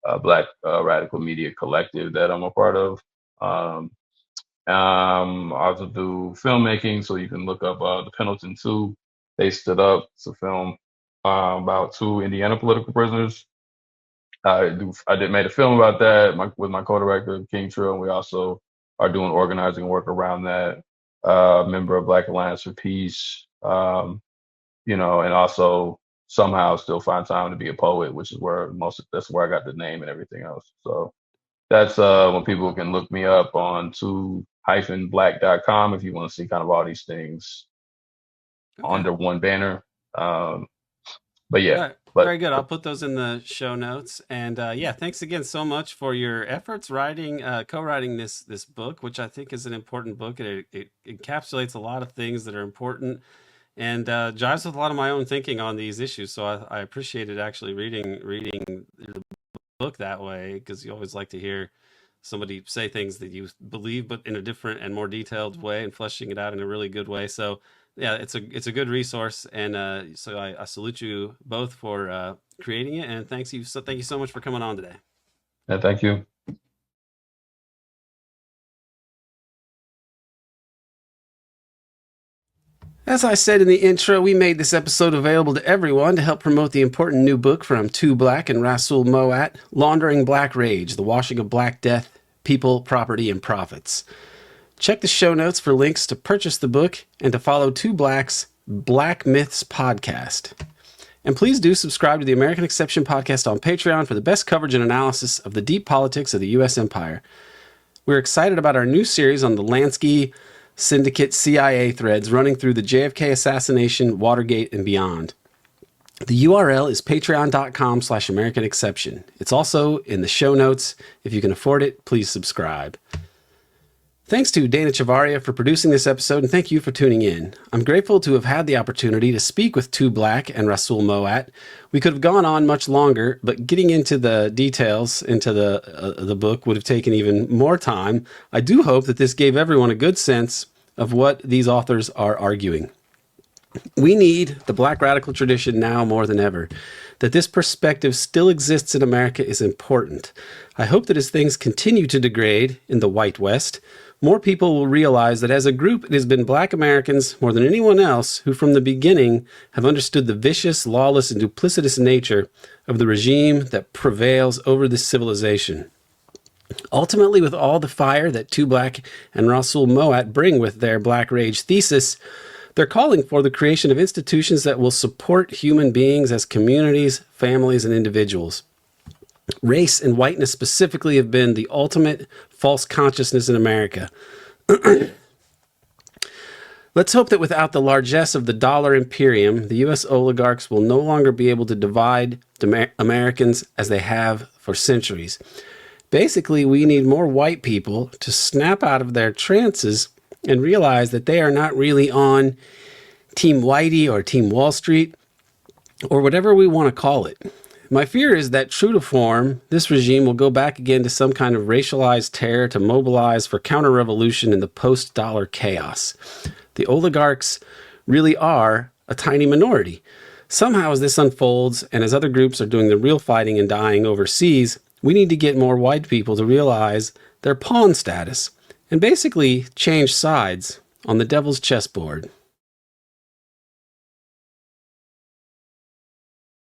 a Black Radical Media collective that I'm a part of. I also do filmmaking, so you can look up the Pendleton 2. They Stood Up. It's a film about two Indiana political prisoners. I did made a film about that with my co-director King Trill, and we also are doing organizing work around that. Member of Black Alliance for Peace, and also somehow still find time to be a poet, which is that's where I got the name and everything else. So that's when people can look me up on 2-black.com if you want to see kind of all these things under one banner. But yeah, Very good. I'll put those in the show notes. And yeah, thanks again so much for your efforts co-writing this book, which I think is an important book. It encapsulates a lot of things that are important and jives with a lot of my own thinking on these issues. So I appreciated actually reading the book that way, because you always like to hear somebody say things that you believe, but in a different and more detailed way, and fleshing it out in a really good way. So yeah, it's a good resource, and so I salute you both for creating it, and thank you so much for coming on today. Yeah, thank you. As I said in the intro, we made this episode available to everyone to help promote the important new book from 2Black and Rasul Mowatt, Laundering Black Rage, The Washing of Black Death, People, Property, and Profits. Check the show notes for links to purchase the book and to follow 2Black's Black Myths podcast. And please do subscribe to the American Exception podcast on Patreon for the best coverage and analysis of the deep politics of the U.S. empire. We're excited about our new series on the Lansky Syndicate CIA threads running through the JFK assassination, Watergate, and beyond. The URL is patreon.com/American Exception. It's also in the show notes. If you can afford it, please subscribe. Thanks to Dana Chavarria for producing this episode, and thank you for tuning in. I'm grateful to have had the opportunity to speak with 2Black and Rasul Mowatt. We could have gone on much longer, but getting into the details into the book would have taken even more time. I do hope that this gave everyone a good sense of what these authors are arguing. We need the Black radical tradition now more than ever. That this perspective still exists in America is important. I hope that as things continue to degrade in the white West, more people will realize that as a group, it has been Black Americans more than anyone else who from the beginning have understood the vicious, lawless, and duplicitous nature of the regime that prevails over this civilization. Ultimately, with all the fire that 2Black and Rasul Mowatt bring with their Black Rage thesis, they're calling for the creation of institutions that will support human beings as communities, families, and individuals. Race and whiteness specifically have been the ultimate false consciousness in America. Let's hope that without the largesse of the dollar imperium, the U.S. oligarchs will no longer be able to divide Americans as they have for centuries. Basically, we need more white people to snap out of their trances and realize that they are not really on Team Whitey or Team Wall Street, or whatever we want to call it. My fear is that, true to form, this regime will go back again to some kind of racialized terror to mobilize for counter-revolution in the post-dollar chaos. The oligarchs really are a tiny minority. Somehow, as this unfolds, and as other groups are doing the real fighting and dying overseas, we need to get more white people to realize their pawn status and basically change sides on the devil's chessboard.